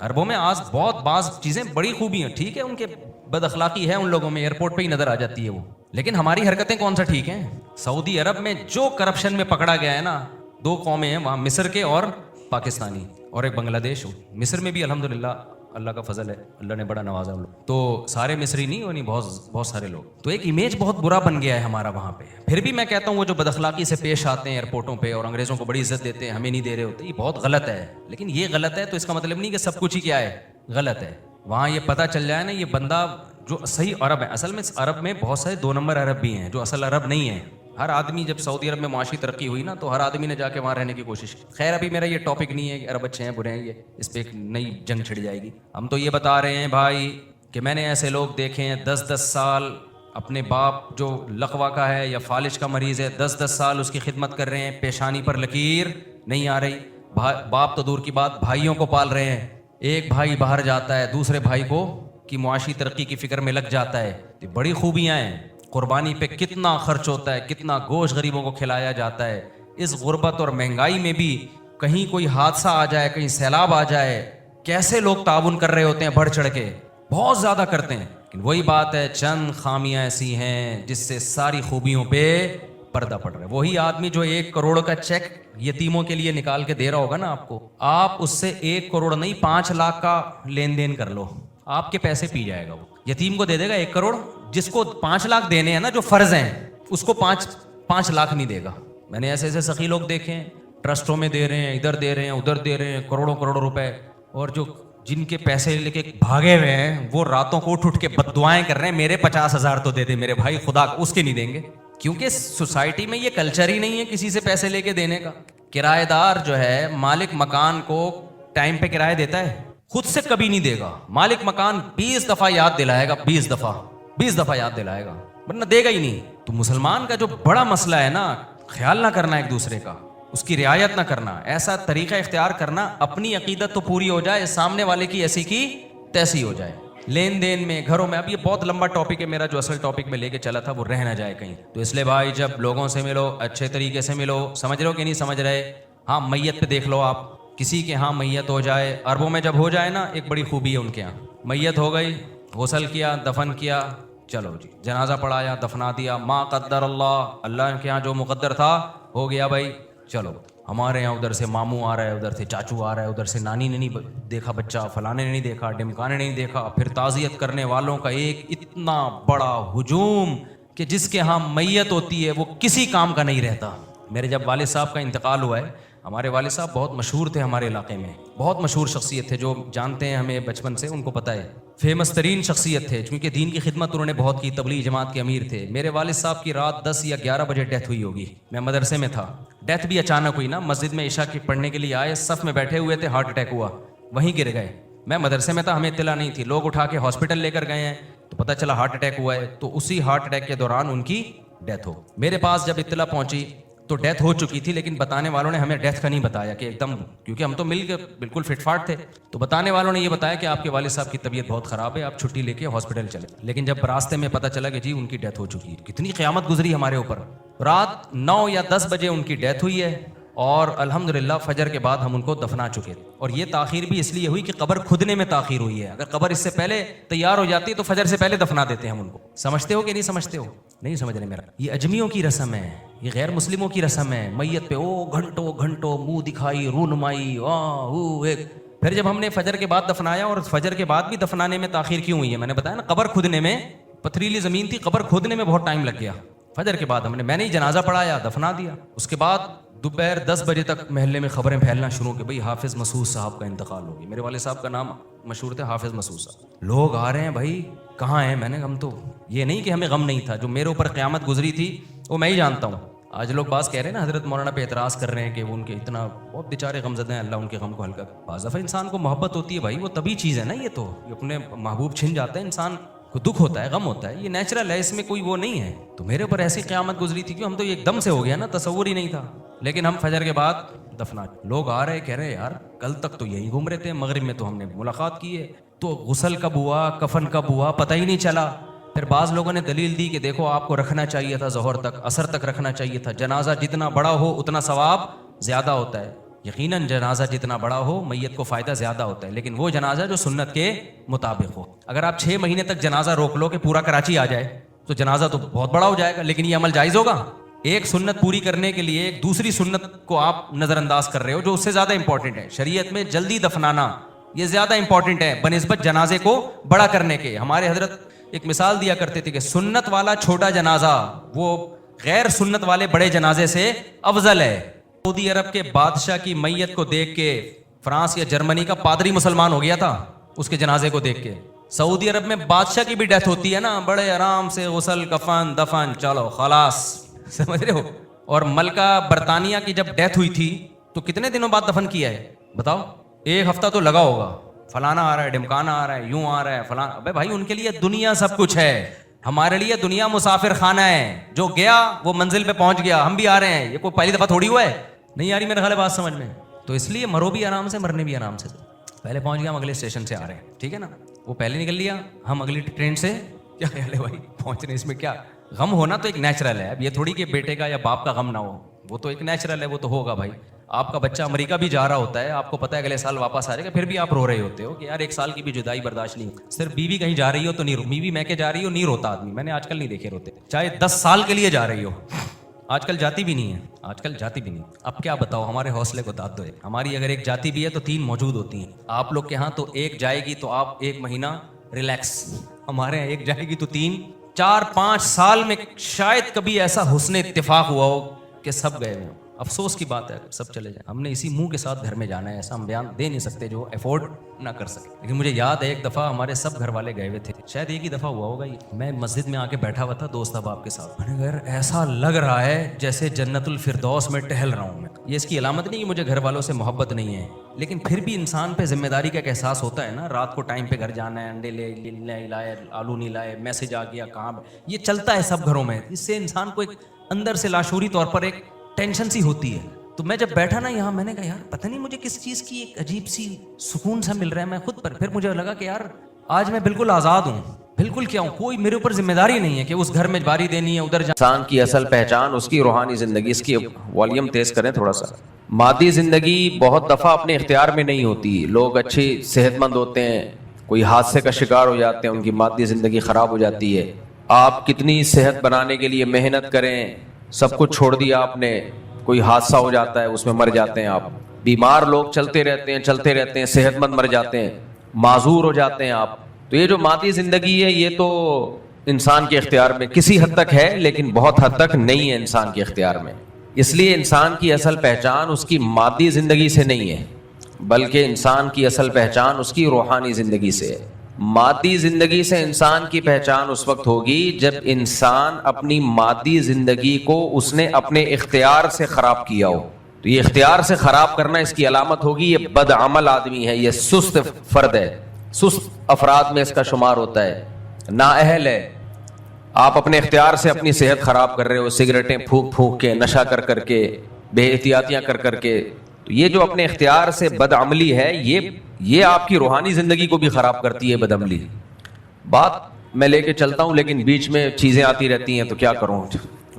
عربوں میں آج بہت بعض چیزیں بڑی خوبی ہیں, ٹھیک ہے ان کے بد اخلاقی ہے ان لوگوں میں, ایئرپورٹ پہ ہی نظر آ جاتی ہے وہ, لیکن ہماری حرکتیں کون سا ٹھیک ہیں. سعودی عرب میں جو کرپشن میں پکڑا گیا ہے نا, 2 قومیں ہیں وہاں, مصر کے اور پاکستانی, اور ایک بنگلہ دیش. مصر میں بھی الحمدللہ اللہ کا فضل ہے, اللہ نے بڑا نوازا ہم لوگ, تو سارے مصری نہیں, وہ نہیں, بہت سارے لوگ. تو ایک امیج بہت برا بن گیا ہے ہمارا وہاں پہ. پھر بھی میں کہتا ہوں وہ جو بد اخلاقی سے پیش آتے ہیں ایئرپورٹوں پہ اور انگریزوں کو بڑی عزت دیتے ہیں, ہمیں نہیں دے رہے ہوتے, یہ بہت غلط ہے. لیکن یہ غلط ہے تو اس کا مطلب نہیں کہ سب کچھ ہی کیا ہے غلط ہے. وہاں یہ پتہ چل جائے نا یہ بندہ جو صحیح عرب ہے. اصل میں عرب میں بہت سارے 2 نمبر عرب بھی ہیں جو اصل عرب نہیں ہیں. ہر آدمی, جب سعودی عرب میں معاشی ترقی ہوئی نا تو ہر آدمی نے جا کے وہاں رہنے کی کوشش کی. خیر ابھی میرا یہ ٹاپک نہیں ہے کہ عرب اچھے ہیں برے ہیں, یہ اس پہ ایک نئی جنگ چھڑ جائے گی. ہم تو یہ بتا رہے ہیں بھائی کہ میں نے ایسے لوگ دیکھے ہیں 10-10 سال اپنے باپ جو لقوا کا ہے یا فالج کا مریض ہے 10-10 سال اس کی خدمت کر رہے ہیں, پیشانی پر لکیر نہیں آ رہی. باپ تو دور کی بات, بھائیوں کو پال رہے ہیں. ایک بھائی باہر جاتا ہے دوسرے بھائی کو کی معاشی ترقی کی فکر میں لگ جاتا ہے. یہ بڑی خوبیاں ہیں. قربانی پہ کتنا خرچ ہوتا ہے, کتنا گوشت غریبوں کو کھلایا جاتا ہے. اس غربت اور مہنگائی میں بھی کہیں کوئی حادثہ آ جائے, کہیں سیلاب آ جائے, کیسے لوگ تعاون کر رہے ہوتے ہیں بڑھ چڑھ کے, بہت زیادہ کرتے ہیں. لیکن وہی بات ہے, چند خامیاں ایسی ہیں جس سے ساری خوبیوں پہ پردہ پڑ رہا ہے. وہی آدمی جو 1 کروڑ کا چیک یتیموں کے لیے نکال کے دے رہا ہوگا نا آپ کو, آپ اس سے 1 کروڑ نہیں 5 لاکھ کا لین دین کر لو, آپ کے پیسے پی جائے گا. وہ یتیم کو دے دے گا 1 کروڑ, جس کو 5 لاکھ دینے ہیں نا جو فرض ہیں اس کو 5 لاکھ نہیں دے گا. میں نے ایسے سخی لوگ دیکھے ہیں, ٹرسٹوں میں دے رہے ہیں, ادھر دے رہے ہیں, ادھر دے رہے ہیں, کروڑوں روپے, اور جو جن کے پیسے لے کے بھاگے ہوئے ہیں وہ راتوں کو اٹھ کے بد دعائیں کر رہے ہیں, میرے 50,000 تو دے دے میرے بھائی, خدا اس کے نہیں دیں گے. کیونکہ سوسائٹی میں یہ کلچر ہی نہیں ہے کسی سے پیسے لے کے دینے کا. کرایہ دار جو ہے مالک مکان کو ٹائم پہ کرایہ دیتا ہے, خود سے کبھی نہیں دے گا. مالک مکان 20 دفعہ یاد دلائے گا, 20 دفعہ یاد دلائے گا, ورنہ دے گا ہی نہیں. تو مسلمان کا جو بڑا مسئلہ ہے نا, خیال نہ کرنا ایک دوسرے کا, اس کی رعایت نہ کرنا, ایسا طریقہ اختیار کرنا اپنی عقیدت تو پوری ہو جائے, سامنے والے کی ایسی کی تیسی ہو جائے. لین دین میں, گھروں میں, اب یہ بہت لمبا ٹاپک ہے میرا, جو اصل ٹاپک میں لے کے چلا تھا وہ رہ نہ جائے کہیں. تو اس لیے بھائی جب لوگوں سے ملو اچھے طریقے سے ملو, سمجھ رہے ہو کہ نہیں سمجھ رہے. ہاں میت پہ دیکھ لو آپ, کسی کے ہاں میت ہو جائے, عربوں میں جب ہو جائے نا ایک بڑی خوبی ہے ان کے ہاں, میت ہو گئی, غسل کیا, دفن کیا, چلو جی جنازہ پڑھایا, دفنا دیا, ما قدر اللہ, اللہ کے ہاں جو مقدر تھا ہو گیا بھائی, چلو. ہمارے یہاں ادھر سے ماموں آ رہا ہے, ادھر سے چاچو آ رہا ہے, ادھر سے نانی نے نہیں دیکھا بچہ, فلانے نے نہیں دیکھا, ڈمکانے نے نہیں دیکھا. پھر تعزیت کرنے والوں کا ایک اتنا بڑا ہجوم کہ جس کے ہاں میت ہوتی ہے وہ کسی کام کا نہیں رہتا. میرے جب والد صاحب کا انتقال ہوا ہے, ہمارے والد صاحب بہت مشہور تھے ہمارے علاقے میں, بہت مشہور شخصیت تھے, جو جانتے ہیں ہمیں بچپن سے ان کو پتہ ہے, فیمس ترین شخصیت تھے, کیونکہ دین کی خدمت انہوں نے بہت کی, تبلیغ جماعت کے امیر تھے. میرے والد صاحب کی رات 10 یا 11 بجے ڈیتھ ہوئی ہوگی, میں مدرسے میں تھا. ڈیتھ بھی اچانک ہوئی نا, مسجد میں عشاء کی پڑھنے کے لیے آئے, صف میں بیٹھے ہوئے تھے, ہارٹ اٹیک ہوا, وہیں گر گئے. میں مدرسے میں تھا, ہمیں اطلاع نہیں تھی, لوگ اٹھا کے ہاسپٹل لے کر گئے ہیں تو پتہ چلا ہارٹ اٹیک ہوا ہے. تو اسی ہارٹ اٹیک کے دوران ان کی ڈیتھ ہو. میرے پاس جب اطلاع پہنچی تو ڈیتھ ہو چکی تھی, لیکن بتانے والوں نے ہمیں ڈیتھ کا نہیں بتایا کہ ایک دم, کیونکہ ہم تو مل کے بالکل فٹ فاٹ تھے. تو بتانے والوں نے یہ بتایا کہ آپ کے والد صاحب کی طبیعت بہت خراب ہے, آپ چھٹی لے کے ہاسپٹل چلے. لیکن جب راستے میں پتہ چلا کہ جی ان کی ڈیتھ ہو چکی ہے, کتنی قیامت گزری ہمارے اوپر. رات 9 یا 10 بجے ان کی ڈیتھ ہوئی ہے, اور الحمدللہ فجر کے بعد ہم ان کو دفنا چکے. اور یہ تاخیر بھی اس لیے ہوئی کہ قبر کھدنے میں تاخیر ہوئی ہے. اگر قبر اس سے پہلے تیار ہو جاتی تو فجر سے پہلے دفنا دیتے ہم ان کو. سمجھتے ہو کہ نہیں سمجھتے ہو؟ نہیں سمجھ رہے. میرا یہ اجمیوں کی رسم ہے, یہ غیر مسلموں کی رسم ہے. میت پہ گھنٹوں منہ دکھائی, رونمائی, پھر جب ہم نے فجر کے بعد دفنایا, اور فجر کے بعد بھی دفنانے میں تاخیر کیوں ہوئی ہے, میں نے بتایا نا, قبر کھدنے میں, پتھریلی زمین تھی, قبر کھودنے میں بہت ٹائم لگ گیا. فجر کے بعد میں نے ہی جنازہ پڑھایا, دفنا دیا. اس کے بعد دوپہر 10 بجے تک محلے میں خبریں پھیلنا شروع کہ بھائی حافظ مسعود صاحب کا انتقال ہو گیا. میرے والد صاحب کا نام مشہور تھا حافظ مسعود صاحب. لوگ آ رہے ہیں, بھائی کہاں ہیں؟ میں نے ہم تو یہ نہیں کہ ہمیں غم نہیں تھا, جو میرے اوپر قیامت گزری تھی وہ میں ہی جانتا ہوں. آج لوگ بعض کہہ رہے ہیں نا, حضرت مولانا پہ اعتراض کر رہے ہیں کہ وہ ان کے اتنا بہت بیچارے غمزدہ ہیں, اللہ ان کے غم کو ہلکا. بعض دفعہ انسان کو محبت ہوتی ہے بھائی, وہ طبی چیز ہے نا, یہ تو اپنے محبوب چھن جاتا ہے, انسان کو دکھ ہوتا ہے, غم ہوتا ہے, یہ نیچرل ہے, اس میں کوئی وہ نہیں ہے. تو میرے اوپر ایسی قیامت گزری تھی کہ ہم تو ایک دم سے ہو گیا نا, تصور ہی نہیں تھا. لیکن ہم فجر کے بعد دفنا. لوگ آ رہے کہہ رہے یار کل تک تو یہی گھوم رہے تھے, مغرب میں تو ہم نے ملاقات کی ہے, تو غسل کب ہوا, کفن کب ہوا, پتہ ہی نہیں چلا. پھر بعض لوگوں نے دلیل دی کہ دیکھو آپ کو رکھنا چاہیے تھا ظہر تک, عصر تک رکھنا چاہیے تھا, جنازہ جتنا بڑا ہو اتنا ثواب زیادہ ہوتا ہے. یقیناً جنازہ جتنا بڑا ہو میت کو فائدہ زیادہ ہوتا ہے، لیکن وہ جنازہ جو سنت کے مطابق ہو. اگر آپ 6 مہینے تک جنازہ روک لو کہ پورا کراچی آ جائے تو جنازہ تو بہت بڑا ہو جائے گا، لیکن یہ عمل جائز ہوگا؟ ایک سنت پوری کرنے کے لیے ایک دوسری سنت کو آپ نظر انداز کر رہے ہو جو اس سے زیادہ امپورٹنٹ ہے. شریعت میں جلدی دفنانا یہ زیادہ امپورٹنٹ ہے بنسبت جنازے کو بڑا کرنے کے. ہمارے حضرت ایک مثال دیا کرتے تھے کہ سنت والا چھوٹا جنازہ وہ غیر سنت والے بڑے جنازے سے افضل ہے. سعودی عرب کے بادشاہ کی میت کو دیکھ کے فرانس یا جرمنی کا پادری مسلمان ہو گیا تھا اس کے جنازے کو دیکھ کے. سعودی عرب میں بادشاہ کی بھی ڈیتھ ہوتی ہے نا، بڑے آرام سے غسل کفن دفن چلو خلاص، سمجھ رہے ہو. اور ملکہ برطانیہ کی جب ڈیتھ ہوئی تھی تو کتنے دنوں بعد دفن کیا ہے بتاؤ؟ 1 ہفتہ تو لگا ہوگا. فلانا آ رہا ہے، ڈمکانا آ رہا ہے، یوں آ رہا ہے فلانا. ابے بھائی ان کے لیے دنیا سب کچھ ہے، ہمارے لیے دنیا مسافر خانہ ہے. جو گیا وہ منزل پہ پہنچ گیا، ہم بھی آ رہے ہیں. یہ کوئی پہلی دفعہ تھوڑی ہوا ہے. نہیں آ رہی میرے خیال ہے بات سمجھ میں؟ تو اس لیے مرو بھی آرام سے، مرنے بھی آرام سے. پہلے پہنچ گیا، ہم اگلے اسٹیشن سے آ رہے ہیں، ٹھیک ہے نا. وہ پہلے نکل لیا، ہم اگلی ٹرین سے. کیا خیال ہے بھائی پہنچ رہے؟ اس میں کیا غم ہونا تو ایک نیچرل ہے. اب یہ تھوڑی کہ بیٹے کا یا باپ کا غم نہ ہو، وہ تو ایک نیچرل ہے، وہ تو ہوگا بھائی. آپ کا بچہ امریکہ بھی جا رہا ہوتا ہے، آپ کو پتا ہے اگلے سال واپس آ جائے گا، پھر بھی آپ رو رہے ہوتے ہو کہ یار 1 سال کی بھی جدائی برداشت نہیں. صرف بیوی کہیں جا رہی ہو تو نہیں، بیوی میں کے جا رہی ہو نہیں روتا آدمی. میں نے آج کل نہیں دیکھے روتے، چاہے 10 سال کے لیے جا رہی ہو. آج کل جاتی بھی نہیں ہے، آج کل جاتی بھی نہیں. اب کیا بتاؤ، ہمارے حوصلے کو داد دو. ہماری اگر ایک جاتی بھی ہے تو 3 موجود ہوتی ہیں. آپ لوگ کے ہاں تو ایک جائے گی تو آپ 1 مہینہ ریلیکس. ہمارے یہاں ایک جائے گی تو 3 4 5 سال میں شاید کبھی ایسا حسن اتفاق ہوا ہو کہ سب گئے ہوئے ہوں. افسوس کی بات ہے سب چلے جائیں. ہم نے اسی منہ کے ساتھ گھر میں جانا ہے، ایسا ہم بیان دے نہیں سکتے جو افورڈ نہ کر سکے. لیکن مجھے یاد ہے ایک دفعہ ہمارے سب گھر والے گئے ہوئے تھے، شاید ایک ہی دفعہ ہوا ہوگا. یہ میں مسجد میں آ کے بیٹھا ہوا تھا دوست احباب کے ساتھ. میں نے کہا یار ایسا لگ رہا ہے جیسے جنت الفردوس میں ٹہل رہا ہوں میں. یہ اس کی علامت نہیں کہ مجھے گھر والوں سے محبت نہیں ہے، لیکن پھر بھی انسان پہ ذمہ داری کا ایک احساس ہوتا ہے نا. رات کو ٹائم پہ گھر جانا ہے، انڈے لے لائے، آلو نہیں لائے، میسج آ گیا کہاں. یہ چلتا ہے سب گھروں میں. اس سے انسان کو ایک اندر سے لاشعوری طور پر ایک ٹینشن سی ہوتی ہے. تو میں جب بیٹھا نا یہاں، میں نے کہا یار پتہ نہیں مجھے کس چیز کی ایک عجیب سی سکون سا مل رہا ہے میں خود پر. پھر مجھے لگا کہ یار آج میں بالکل آزاد ہوں، بالکل کیا ہوں، کوئی میرے اوپر ذمہ داری نہیں ہے کہ اس گھر میں باری دینی ہے ادھر جانا. انسان کی اصل پہچان اس کی روحانی زندگی. اس کی والیوم تیز کریں تھوڑا سا. مادی زندگی بہت دفعہ اپنے اختیار میں نہیں ہوتی. لوگ اچھی صحت مند ہوتے ہیں، کوئی حادثے کا شکار ہو جاتے ہیں، ان کی مادی زندگی خراب ہو جاتی ہے. آپ کتنی صحت بنانے کے لیے محنت کریں، سب کچھ چھوڑ دیا آپ نے، کوئی حادثہ ہو جاتا ہے اس میں مر جاتے ہیں آپ. بیمار لوگ چلتے رہتے ہیں، صحت مند مر جاتے ہیں، معذور ہو جاتے ہیں آپ. تو یہ جو مادی زندگی ہے یہ تو انسان کے اختیار میں کسی حد تک ہے، لیکن بہت حد تک نہیں ہے انسان کے اختیار میں. اس لیے انسان کی اصل پہچان اس کی مادی زندگی سے نہیں ہے، بلکہ انسان کی اصل پہچان اس کی روحانی زندگی سے ہے. مادی زندگی سے انسان کی پہچان اس وقت ہوگی جب انسان اپنی مادی زندگی کو اس نے اپنے اختیار سے خراب کیا ہو. تو یہ اختیار سے خراب کرنا اس کی علامت ہوگی. یہ بد عمل آدمی ہے، یہ سست فرد ہے، سست افراد میں اس کا شمار ہوتا ہے، نااہل ہے. آپ اپنے اختیار سے اپنی صحت خراب کر رہے ہو، سگریٹیں پھونک کے، نشہ کر کے، بے احتیاطیاں کر کے. تو یہ جو اپنے اختیار سے بد عملی ہے یہ آپ کی روحانی زندگی کو بھی خراب کرتی ہے. بد عملی بات میں لے کے چلتا ہوں لیکن بیچ میں چیزیں آتی رہتی ہیں تو کیا کروں،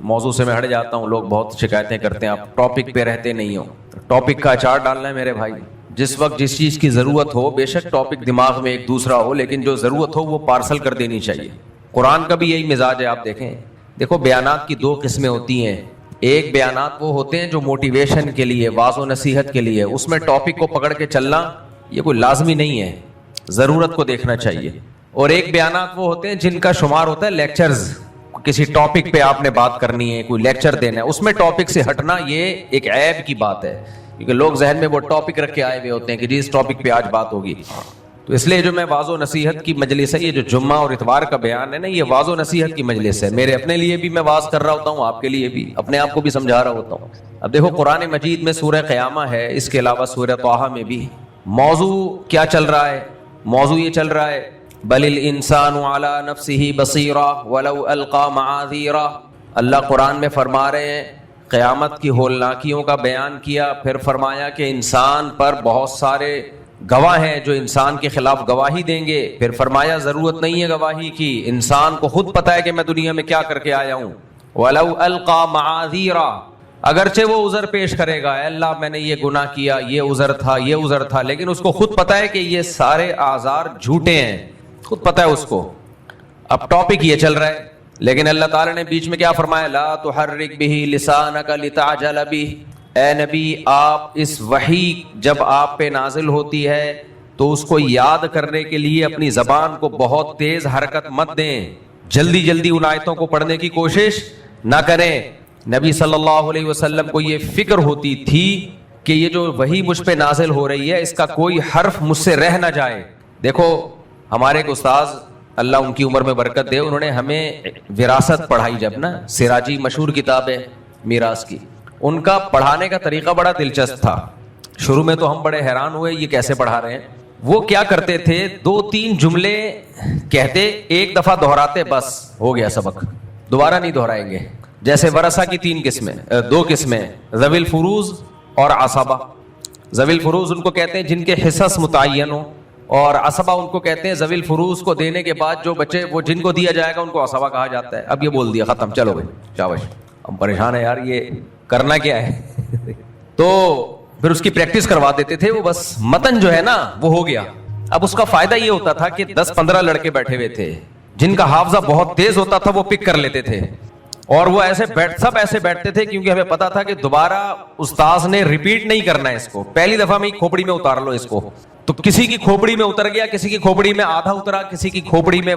موضوع سے میں ہٹ جاتا ہوں. لوگ بہت شکایتیں کرتے ہیں آپ ٹاپک پہ رہتے نہیں ہو. ٹاپک کا اچار ڈالنا ہے میرے بھائی. جس وقت جس چیز کی ضرورت ہو، بے شک ٹاپک دماغ میں ایک دوسرا ہو، لیکن جو ضرورت ہو وہ پارسل کر دینی چاہیے. قرآن کا بھی یہی مزاج ہے. آپ دیکھو بیانات کی 2 قسمیں ہوتی ہیں. ایک بیانات وہ ہوتے ہیں جو موٹیویشن کے لیے، واعظ و نصیحت کے لیے، اس میں ٹاپک کو پکڑ کے چلنا یہ کوئی لازمی نہیں ہے، ضرورت کو دیکھنا چاہیے. اور ایک بیانات وہ ہوتے ہیں جن کا شمار ہوتا ہے لیکچرز. کسی ٹاپک پہ آپ نے بات کرنی ہے، کوئی لیکچر دینا ہے، اس میں ٹاپک سے ہٹنا یہ ایک عیب کی بات ہے، کیونکہ لوگ ذہن میں وہ ٹاپک رکھ کے آئے ہوئے ہوتے ہیں کہ جی اس ٹاپک پہ آج بات ہوگی. تو اس لیے جو میں واعظ و نصیحت کی مجلس ہے، یہ جو جمعہ اور اتوار کا بیان ہے نا، یہ واعظ و نصیحت کی مجلس ہے. میرے اپنے لیے بھی میں واعظ کر رہا ہوتا ہوں، آپ کے لیے بھی، اپنے آپ کو بھی سمجھا رہا ہوتا ہوں. اب دیکھو قرآن مجید میں سورہ قیامہ ہے، اس کے علاوہ سورہ طٰہٰ میں بھی موضوع کیا چل رہا ہے؟ موضوع یہ چل رہا ہے بل الانسان علی نفسہ بصیرہ ولو القی معاذیرہ. اللہ قرآن میں فرما رہے ہیں، قیامت کی ہولناکیوں کا بیان کیا، پھر فرمایا کہ انسان پر بہت سارے گواہ ہیں جو انسان کے خلاف گواہی دیں گے. پھر فرمایا ضرورت نہیں ہے گواہی کی، انسان کو خود پتا ہے کہ میں دنیا میں کیا کر کے آیا ہوں. وَلَوْ أَلْقَى مَعَاذِيرًا، اگرچہ وہ عذر پیش کرے گا, اے اللہ میں نے یہ گناہ کیا, یہ عذر تھا, یہ عذر تھا, لیکن اس کو خود پتا ہے کہ یہ سارے آزار جھوٹے ہیں, خود پتا ہے اس کو. اب ٹاپک یہ چل رہا ہے, لیکن اللہ تعالیٰ نے بیچ میں کیا فرمایا, لا تحرک بہ لسانک لتعجل بہ, اے نبی آپ اس وحی جب آپ پہ نازل ہوتی ہے تو اس کو یاد کرنے کے لیے اپنی زبان کو بہت تیز حرکت مت دیں, جلدی جلدی ان آیتوں کو پڑھنے کی کوشش نہ کریں. نبی صلی اللہ علیہ وسلم کو یہ فکر ہوتی تھی کہ یہ جو وحی مجھ پہ نازل ہو رہی ہے اس کا کوئی حرف مجھ سے رہ نہ جائے. دیکھو ہمارے ایک استاذ, اللہ ان کی عمر میں برکت دے, انہوں نے ہمیں وراثت پڑھائی جب نا, سراجی مشہور کتاب ہے میراث کی, ان کا پڑھانے کا طریقہ بڑا دلچسپ تھا. شروع میں تو ہم بڑے حیران ہوئے یہ کیسے پڑھا رہے ہیں. وہ کیا کرتے تھے, 2-3 جملے کہتے, ایک دفعہ دہراتے, بس ہو گیا سبق, دوبارہ نہیں دہرائیں گے. جیسے ورثہ کی 2 قسمیں, ذوی الفروض اور عصبہ. ذوی الفروض ان کو کہتے ہیں جن کے حصص متعین ہو, اور عصبہ ان کو کہتے ہیں ذوی الفروض کو دینے کے بعد جو بچے وہ جن کو دیا جائے گا ان کو عصبہ کہا جاتا ہے. اب یہ بول دیا ختم, چلو بھائی شاباش, ہم پریشان ہیں یار یہ کرنا کیا ہے. تو پھر اس کی پریکٹس کروا دیتے تھے, وہ بس متن جو ہے نا وہ ہو گیا. اب اس کا فائدہ یہ ہوتا تھا کہ 10-15 لڑکے بیٹھے ہوئے تھے جن کا حافظہ بہت تیز ہوتا تھا, وہ پک کر لیتے تھے, اور وہ سب ایسے بیٹھتے تھے کیونکہ ہمیں پتا تھا کہ دوبارہ استاذ نے ریپیٹ نہیں کرنا ہے اس کو, پہلی دفعہ میں کھوپڑی میں اتار لو اس کو. تو کسی کی کھوپڑی میں اتر گیا, کسی کی کھوپڑی میں آدھا اترا, کسی کی کھوپڑی میں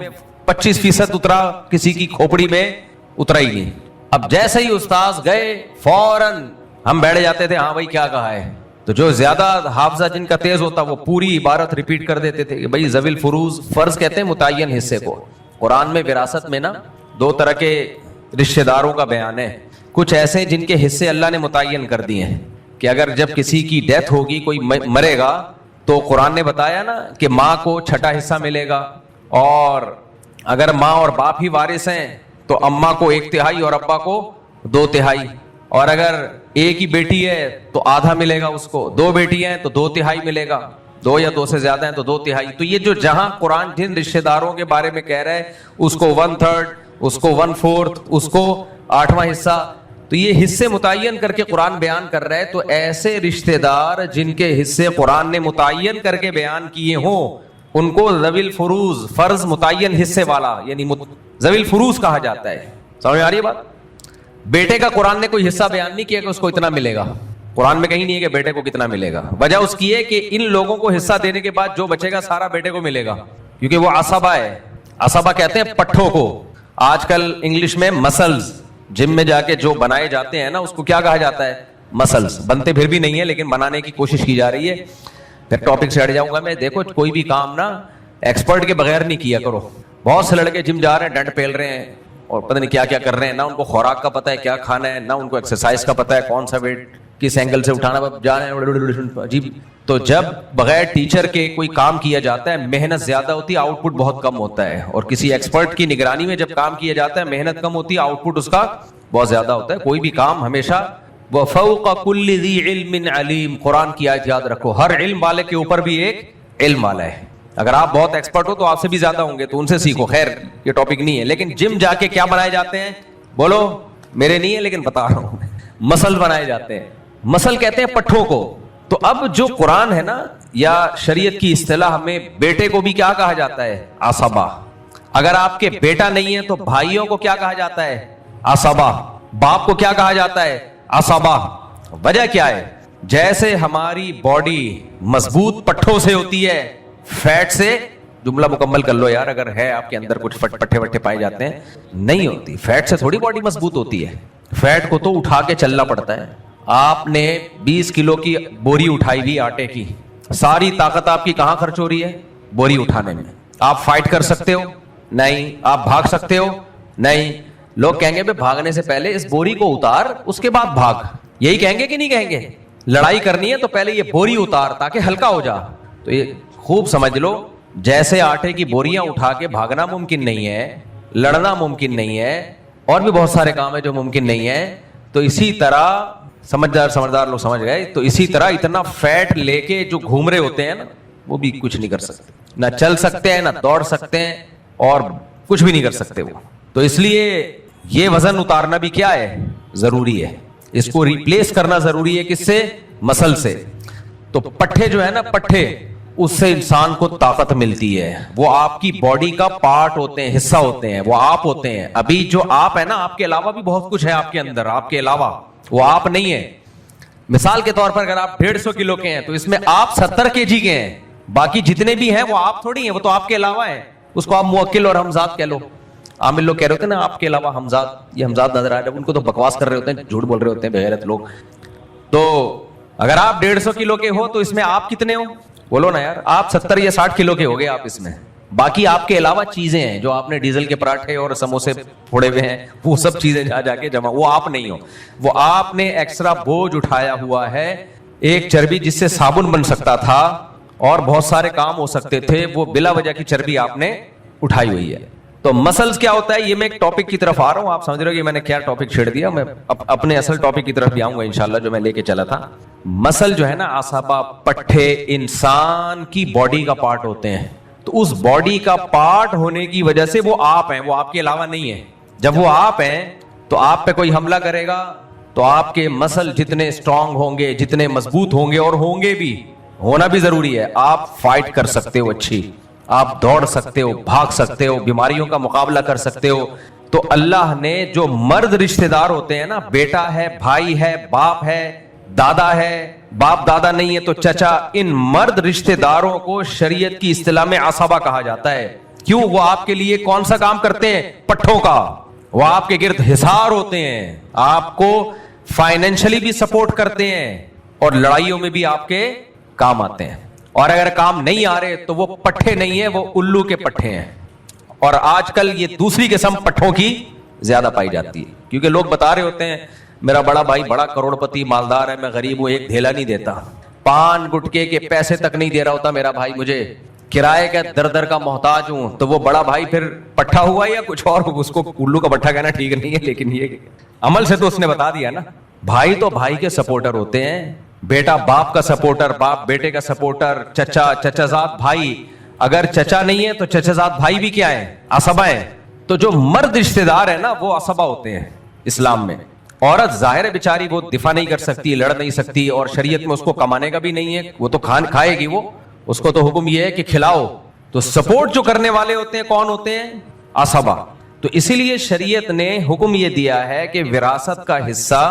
25% اترا, کسی کی کھوپڑی میں اترا ہی نہیں. اب جیسے ہی استاذ گئے فوراً ہم بیٹھ جاتے تھے, ہاں بھائی کیا کہا ہے. تو جو زیادہ حافظہ جن کا تیز ہوتا وہ پوری عبارت ریپیٹ کر دیتے تھے کہ بھائی ذوی الفروض, فرض کہتے ہیں متعین حصے کو. قرآن میں وراثت میں نا 2 طرح کے رشتہ داروں کا بیان ہے. کچھ ایسے جن کے حصے اللہ نے متعین کر دیے ہیں کہ اگر جب کسی کی ڈیتھ ہوگی, کوئی مرے گا, تو قرآن نے بتایا نا کہ ماں کو 6واں حصہ ملے گا, اور اگر ماں اور باپ ہی وارث ہیں تو اماں کو 1/3 اور ابا کو 2/3, اور اگر ایک ہی بیٹی ہے تو آدھا ملے گا اس کو, 2 بیٹی ہیں تو 2/3 ملے گا, 2 یا 2 سے زیادہ ہیں تو 2/3. تو یہ جو جہاں قرآن جن رشتہ داروں کے بارے میں کہہ رہا ہے اس کو 1/3, اس کو 1/4, اس کو 8واں حصہ, تو یہ حصے متعین کر کے قرآن بیان کر رہا ہے. تو ایسے رشتہ دار جن کے حصے قرآن نے متعین کر کے بیان کیے ہوں ان کو ذوی الفروض, فرض متعین حصے والا یعنی ذوی الفروض کہا جاتا ہے. سمجھ آ رہی ہے بات. بیٹے کا قرآن نے کوئی حصہ بیان نہیں کیا کہ اس کو اتنا ملے گا, قرآن میں کہیں نہیں ہے کہ بیٹے کو کتنا ملے گا. وجہ اس کی ہے کہ ان لوگوں کو حصہ دینے کے بعد جو بچے گا سارا بیٹے کو ملے گا, کیونکہ وہ عصبہ ہے. عصبہ کہتے ہیں پٹھوں کو. آج کل انگلش میں مسلز, جم میں جا کے جو بنائے جاتے ہیں نا اس کو کیا کہا جاتا ہے, مسلز. بنتے پھر بھی نہیں ہے لیکن بنانے کی کوشش کی جا رہی ہے. پھر ٹاپک سے ہٹ جاؤں گا میں. دیکھو کوئی بھی کام نا ایکسپرٹ کے بغیر نہیں کیا کرو. بہت سے لڑکے جم جا رہے ہیں, ڈنڈ پھیل رہے ہیں اور پتہ نہیں کیا کیا کر رہے ہیں, نہ ان کو خوراک کا پتہ ہے کیا کھانا ہے, نہ ان کو ایکسرسائز کا پتہ ہے کون سا ویٹ کس اینگل سے اٹھانا, جا رہے ہیں عجیب. تو جب بغیر ٹیچر کے کوئی کام کیا جاتا ہے محنت زیادہ ہوتی ہے, آؤٹ پٹ بہت کم ہوتا ہے. اور کسی ایکسپرٹ کی نگرانی میں جب کام کیا جاتا ہے محنت کم ہوتی ہے, آؤٹ پٹ اس کا بہت زیادہ ہوتا ہے. کوئی بھی کام ہمیشہ وَفَوْقَ كُلِّ ذِي عِلْمٍ عَلِيمٍ, قرآن کی آیت یاد رکھو, ہر علم والے کے اوپر بھی ایک علم والا ہے. اگر آپ بہت ایکسپرٹ ہو تو آپ سے بھی زیادہ ہوں گے تو ان سے سیکھو. خیر یہ ٹاپک نہیں ہے, لیکن جم جا کے کیا بنائے جاتے ہیں, بولو میرے نہیں ہے لیکن بتا رہا ہوں, مسل بنائے جاتے ہیں. مسل کہتے ہیں پٹھوں کو. تو اب جو قرآن ہے نا یا شریعت کی اصطلاح میں بیٹے کو بھی کیا کہا جاتا ہے, عصبہ. اگر آپ کے بیٹا نہیں ہے تو بھائیوں کو کیا کہا جاتا ہے, عصبہ. باپ کو کیا کہا جاتا ہے, عصبہ. وجہ کیا ہے, جیسے ہماری باڈی مضبوط پٹھوں سے ہوتی ہے, فیٹ سے, جملہ مکمل کر لو یار اگر ہے آپ کے اندر کچھ پٹھے وٹھے پائے جاتے ہیں, نہیں ہوتی. فیٹ سے تھوڑی باڈی مضبوط ہوتی ہے, فیٹ کو تو اٹھا کے چلنا پڑتا ہے. آپ نے 20 کلو کی بوری اٹھائی ہوئی آٹے کی, ساری طاقت آپ کی کہاں خرچ ہو رہی ہے, بوری اٹھانے میں. آپ فائٹ کر سکتے ہو, نہیں. آپ بھاگ سکتے ہو, نہیں. لوگ کہیں گے بھاگنے سے پہلے اس بوری کو اتار اس کے بعد بھاگ, یہی کہیں گے کہ نہیں کہیں گے. لڑائی کرنی ہے تو پہلے یہ بوری اتار تاکہ ہلکا ہو جا. تو یہ خوب سمجھ لو, جیسے آٹے کی بوریاں اٹھا کے بھاگنا ممکن نہیں ہے, لڑنا ممکن نہیں ہے, اور بھی بہت سارے کام ہیں جو ممکن نہیں ہے, تو اسی طرح سمجھدار لوگ سمجھ گئے. تو اسی طرح اتنا فیٹ لے کے جو گھوم رہے ہوتے ہیں نا وہ بھی کچھ نہیں کر سکتے, نہ چل سکتے ہیں, نہ دوڑ سکتے ہیں, اور کچھ بھی نہیں کر سکتے وہ. تو اس لیے یہ وزن اتارنا بھی کیا ہے, ضروری ہے. اس کو ریپلیس کرنا ضروری ہے کس سے؟ مسل سے. تو پٹھے جو ہے نا پٹھے, اس سے انسان کو طاقت ملتی ہے. وہ آپ کی باڈی کا پارٹ ہوتے ہیں, حصہ ہوتے ہیں, وہ آپ ہوتے ہیں. ابھی جو آپ ہے نا, آپ کے علاوہ بھی بہت کچھ ہے آپ کے اندر, آپ کے علاوہ وہ آپ نہیں ہے. مثال کے طور پر اگر آپ 150 کلو کے ہیں تو اس میں آپ 70 kg کے ہیں, باقی جتنے بھی ہیں وہ آپ تھوڑی ہیں, وہ تو آپ کے علاوہ ہیں. اس کو آپ موکل اور ہمزاد کہہ لو. عامل لوگ کہہ رہے ہوتے ہیں نا آپ کے علاوہ ہمزاد, یہ ہمزاد نظر آ رہے ہیں, ان کو تو بکواس کر رہے ہوتے ہیں, جھوٹ بول رہے ہوتے ہیں بغیرت لوگ. تو اگر آپ 150 کلو کے ہو تو اس میں آپ کتنے ہو؟ بولو نا یار, آپ 70 یا 60 کلو کے ہو گئے آپ اس میں. باقی آپ کے علاوہ چیزیں ہیں جو آپ نے ڈیزل کے پراٹھے اور سموسے پھوڑے ہوئے ہیں, وہ سب چیزیں جا کے جمع, وہ آپ نہیں ہو. وہ آپ نے ایکسٹرا بوجھ اٹھایا ہوا ہے. ایک چربی جس سے صابن بن سکتا تھا اور بہت سارے کام ہو سکتے تھے, وہ بلا وجہ کی چربی آپ نے اٹھائی ہوئی ہے. تو مسلز کیا ہوتا ہے, یہ میں ایک ٹاپک کی طرف آ رہا ہوں, آپ سمجھ رہے ہو کہ میں نے کیا ٹاپک چھیڑ دیا. میں اپنے اصل ٹاپک کی طرف بھی آؤں گا انشاءاللہ, جو میں لے کے چلا تھا. مسل جو ہے نا, عصبہ, پٹھے انسان کی باڈی کا پارٹ ہوتے ہیں. تو اس باڈی کا پارٹ ہونے کی وجہ سے وہ آپ ہیں, وہ آپ کے علاوہ نہیں ہے. جب وہ آپ ہیں تو آپ پہ کوئی حملہ کرے گا تو آپ کے مسل جتنے اسٹرانگ ہوں گے, جتنے مضبوط ہوں گے, اور ہوں گے بھی, ہونا بھی ضروری ہے, آپ فائٹ کر سکتے ہو اچھی, آپ دوڑ سکتے ہو, بھاگ سکتے ہو, بیماریوں کا مقابلہ کر سکتے ہو. تو اللہ نے جو مرد رشتہ دار ہوتے ہیں نا, بیٹا ہے, بھائی ہے, باپ ہے, دادا ہے, باپ دادا نہیں ہے تو چچا, ان مرد رشتہ داروں کو شریعت کی اصطلاح میں عصبہ کہا جاتا ہے. کیوں؟ وہ آپ کے لیے کون سا کام کرتے ہیں؟ پٹھوں کا. وہ آپ کے گرد حصار ہوتے ہیں, آپ کو فائنینشلی بھی سپورٹ کرتے ہیں, اور لڑائیوں میں بھی آپ کے کام آتے ہیں. اور اگر کام نہیں آ رہے تو وہ پٹھے نہیں ہیں, وہ الو کے پٹھے ہیں. اور آج کل یہ دوسری قسم پٹھوں کی زیادہ پائی جاتی ہے, کیونکہ لوگ بتا رہے ہوتے ہیں میرا بڑا بھائی بڑا کروڑ پتی مالدار ہے, میں غریب ہوں, ایک ڈھیلا نہیں دیتا, پان گٹکے کے پیسے تک نہیں دے رہا ہوتا میرا بھائی, مجھے کرائے کا در در کا محتاج ہوں. تو وہ بڑا بھائی پھر پٹھا ہوا یا کچھ اور؟ اس کو الو کا پٹھا کہنا ٹھیک نہیں ہے, لیکن یہ عمل سے تو اس نے بتا دیا نا. بھائی تو بھائی کے سپورٹر ہوتے ہیں, بیٹا باپ کا سپورٹر, باپ بیٹے کا سپورٹر, چچا چچا زاد بھائی. اگر چچا نہیں ہے تو چچا زاد بھائی بھی کیا ہے؟ عصبہ ہیں. تو جو مرد رشتہ دار ہے نا, وہ عصبہ ہوتے ہیں اسلام میں. عورت ظاہر ہے بیچاری, وہ دفاع نہیں کر سکتی, لڑ نہیں سکتی, اور شریعت میں اس کو کمانے کا بھی نہیں ہے, وہ تو کھائے گی, وہ اس کو تو حکم یہ ہے کہ کھلاؤ. تو سپورٹ جو کرنے والے ہوتے ہیں کون ہوتے ہیں؟ عصبہ. تو اسی لیے شریعت نے حکم یہ دیا ہے کہ وراثت کا حصہ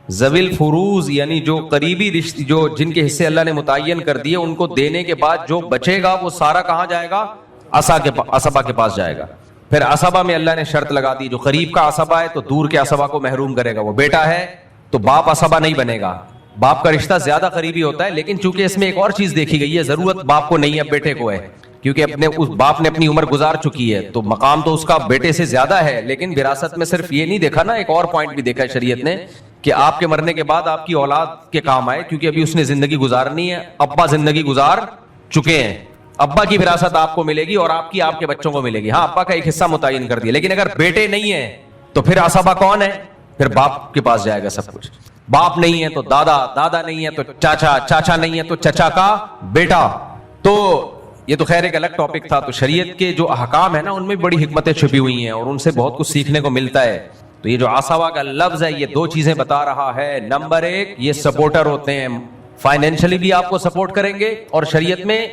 ذوی الفروض, یعنی جو قریبی رشتے, جو جن کے حصے اللہ نے متعین کر دیے, ان کو دینے کے بعد جو بچے گا وہ سارا کہاں جائے گا؟ عصبہ کے پاس جائے گا. پھر عصبہ میں اللہ نے شرط لگا دی, جو قریب کا عصبہ ہے تو دور کے عصبہ کو محروم کرے گا. وہ بیٹا ہے تو باپ عصبہ نہیں بنے گا, باپ کا رشتہ زیادہ قریبی ہوتا ہے. لیکن چونکہ اس میں ایک اور چیز دیکھی گئی ہے, ضرورت باپ کو نہیں ہے, بیٹے کو ہے, کیونکہ اس باپ نے اپنی عمر گزار چکی ہے, تو مقام تو اس کا بیٹے سے زیادہ ہے. لیکن وراثت میں صرف یہ نہیں دیکھا نا, ایک اور پوائنٹ بھی دیکھا ہے شریعت نے, کہ آپ کے مرنے کے بعد آپ کی اولاد کے کام آئے, کیونکہ ابھی اس نے زندگی گزارنی ہے. ابا زندگی گزار چکے ہیں, ابا کی وراثت آپ کو ملے گی اور آپ کی آپ کے بچوں کو ملے گی. ہاں, ابا کا ایک حصہ متعین کر دیا. لیکن اگر بیٹے نہیں ہیں تو پھر عصبہ کون ہے؟ پھر باپ کے پاس جائے گا سب کچھ. باپ نہیں ہے تو دادا, دادا نہیں ہے تو چاچا, چاچا نہیں ہے تو چچا کا بیٹا. تو یہ تو خیر ایک الگ ٹاپک تھا. تو شریعت کے جو احکام ہے نا, ان میں بڑی حکمتیں چھپی ہوئی ہیں, اور ان سے بہت کچھ سیکھنے کو ملتا ہے. تو یہ جو عصبہ کا لفظ ہے, یہ دو چیزیں بتا رہا ہے. نمبر ایک, یہ سپورٹر ہوتے ہیں, فائنینشلی بھی آپ کو سپورٹ کریں گے, اور شریعت میں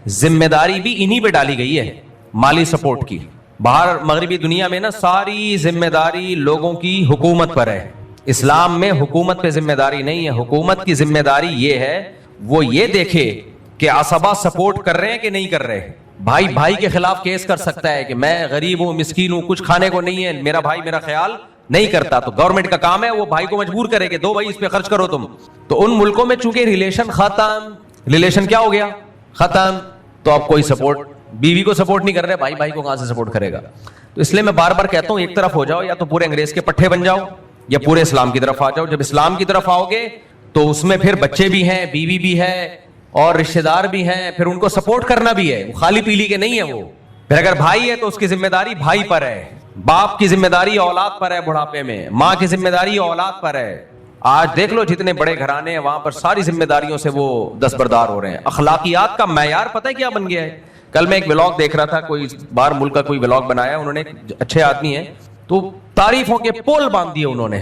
ذمہ داری بھی انہی پہ ڈالی گئی ہے, مالی سپورٹ کی. باہر مغربی دنیا میں نا ساری ذمہ داری لوگوں کی حکومت پر ہے. اسلام میں حکومت پہ ذمہ داری نہیں ہے. حکومت کی ذمہ داری یہ ہے, وہ یہ دیکھے کہ عصبہ سپورٹ کر رہے ہیں کہ نہیں کر رہے. بھائی بھائی کے خلاف کیس کر سکتا ہے کہ میں غریب ہوں, مسکین ہوں, کچھ کھانے کو نہیں ہے, میرا بھائی میرا خیال نہیں کرتا. تو گورنمنٹ کا کام ہے وہ بھائی کو مجبور کرے کہ دو بھائی اس پہ خرچ کرو تم. تو ان ملکوں میں چونکہ ریلیشن ختم, ریلیشن کیا ہو گیا؟ ختم. تو اب کوئی سپورٹ, بیوی کو سپورٹ نہیں کر رہے, بھائی بھائی کو کہاں سے سپورٹ کرے گا؟ تو اس لیے میں بار بار کہتا ہوں, ایک طرف ہو جاؤ, یا تو پورے انگریز کے پٹھے بن جاؤ, یا پورے اسلام کی طرف آ جاؤ. جب اسلام کی طرف آؤ گے تو اس میں پھر بچے بھی ہیں, بیوی بھی ہے, اور رشتہ دار بھی ہیں, پھر ان کو سپورٹ کرنا بھی ہے. وہ خالی پیلی کے نہیں ہے. وہ پھر اگر بھائی ہے تو اس کی ذمہ داری بھائی پر ہے, باپ کی ذمہ داری اولاد پر ہے, بڑھاپے میں ماں کی ذمہ داری اولاد پر ہے. آج دیکھ لو جتنے بڑے گھرانے ہیں وہاں پر ساری ذمہ داریوں سے وہ دستبردار ہو رہے ہیں. اخلاقیات کا معیار پتہ ہے کیا بن گیا ہے؟ کل میں ایک ولاگ دیکھ رہا تھا, کوئی باہر ملک کا کوئی ولاگ بنایا, انہوں نے اچھے آدمی ہیں تو تعریفوں کے پول باندھ دیے انہوں نے,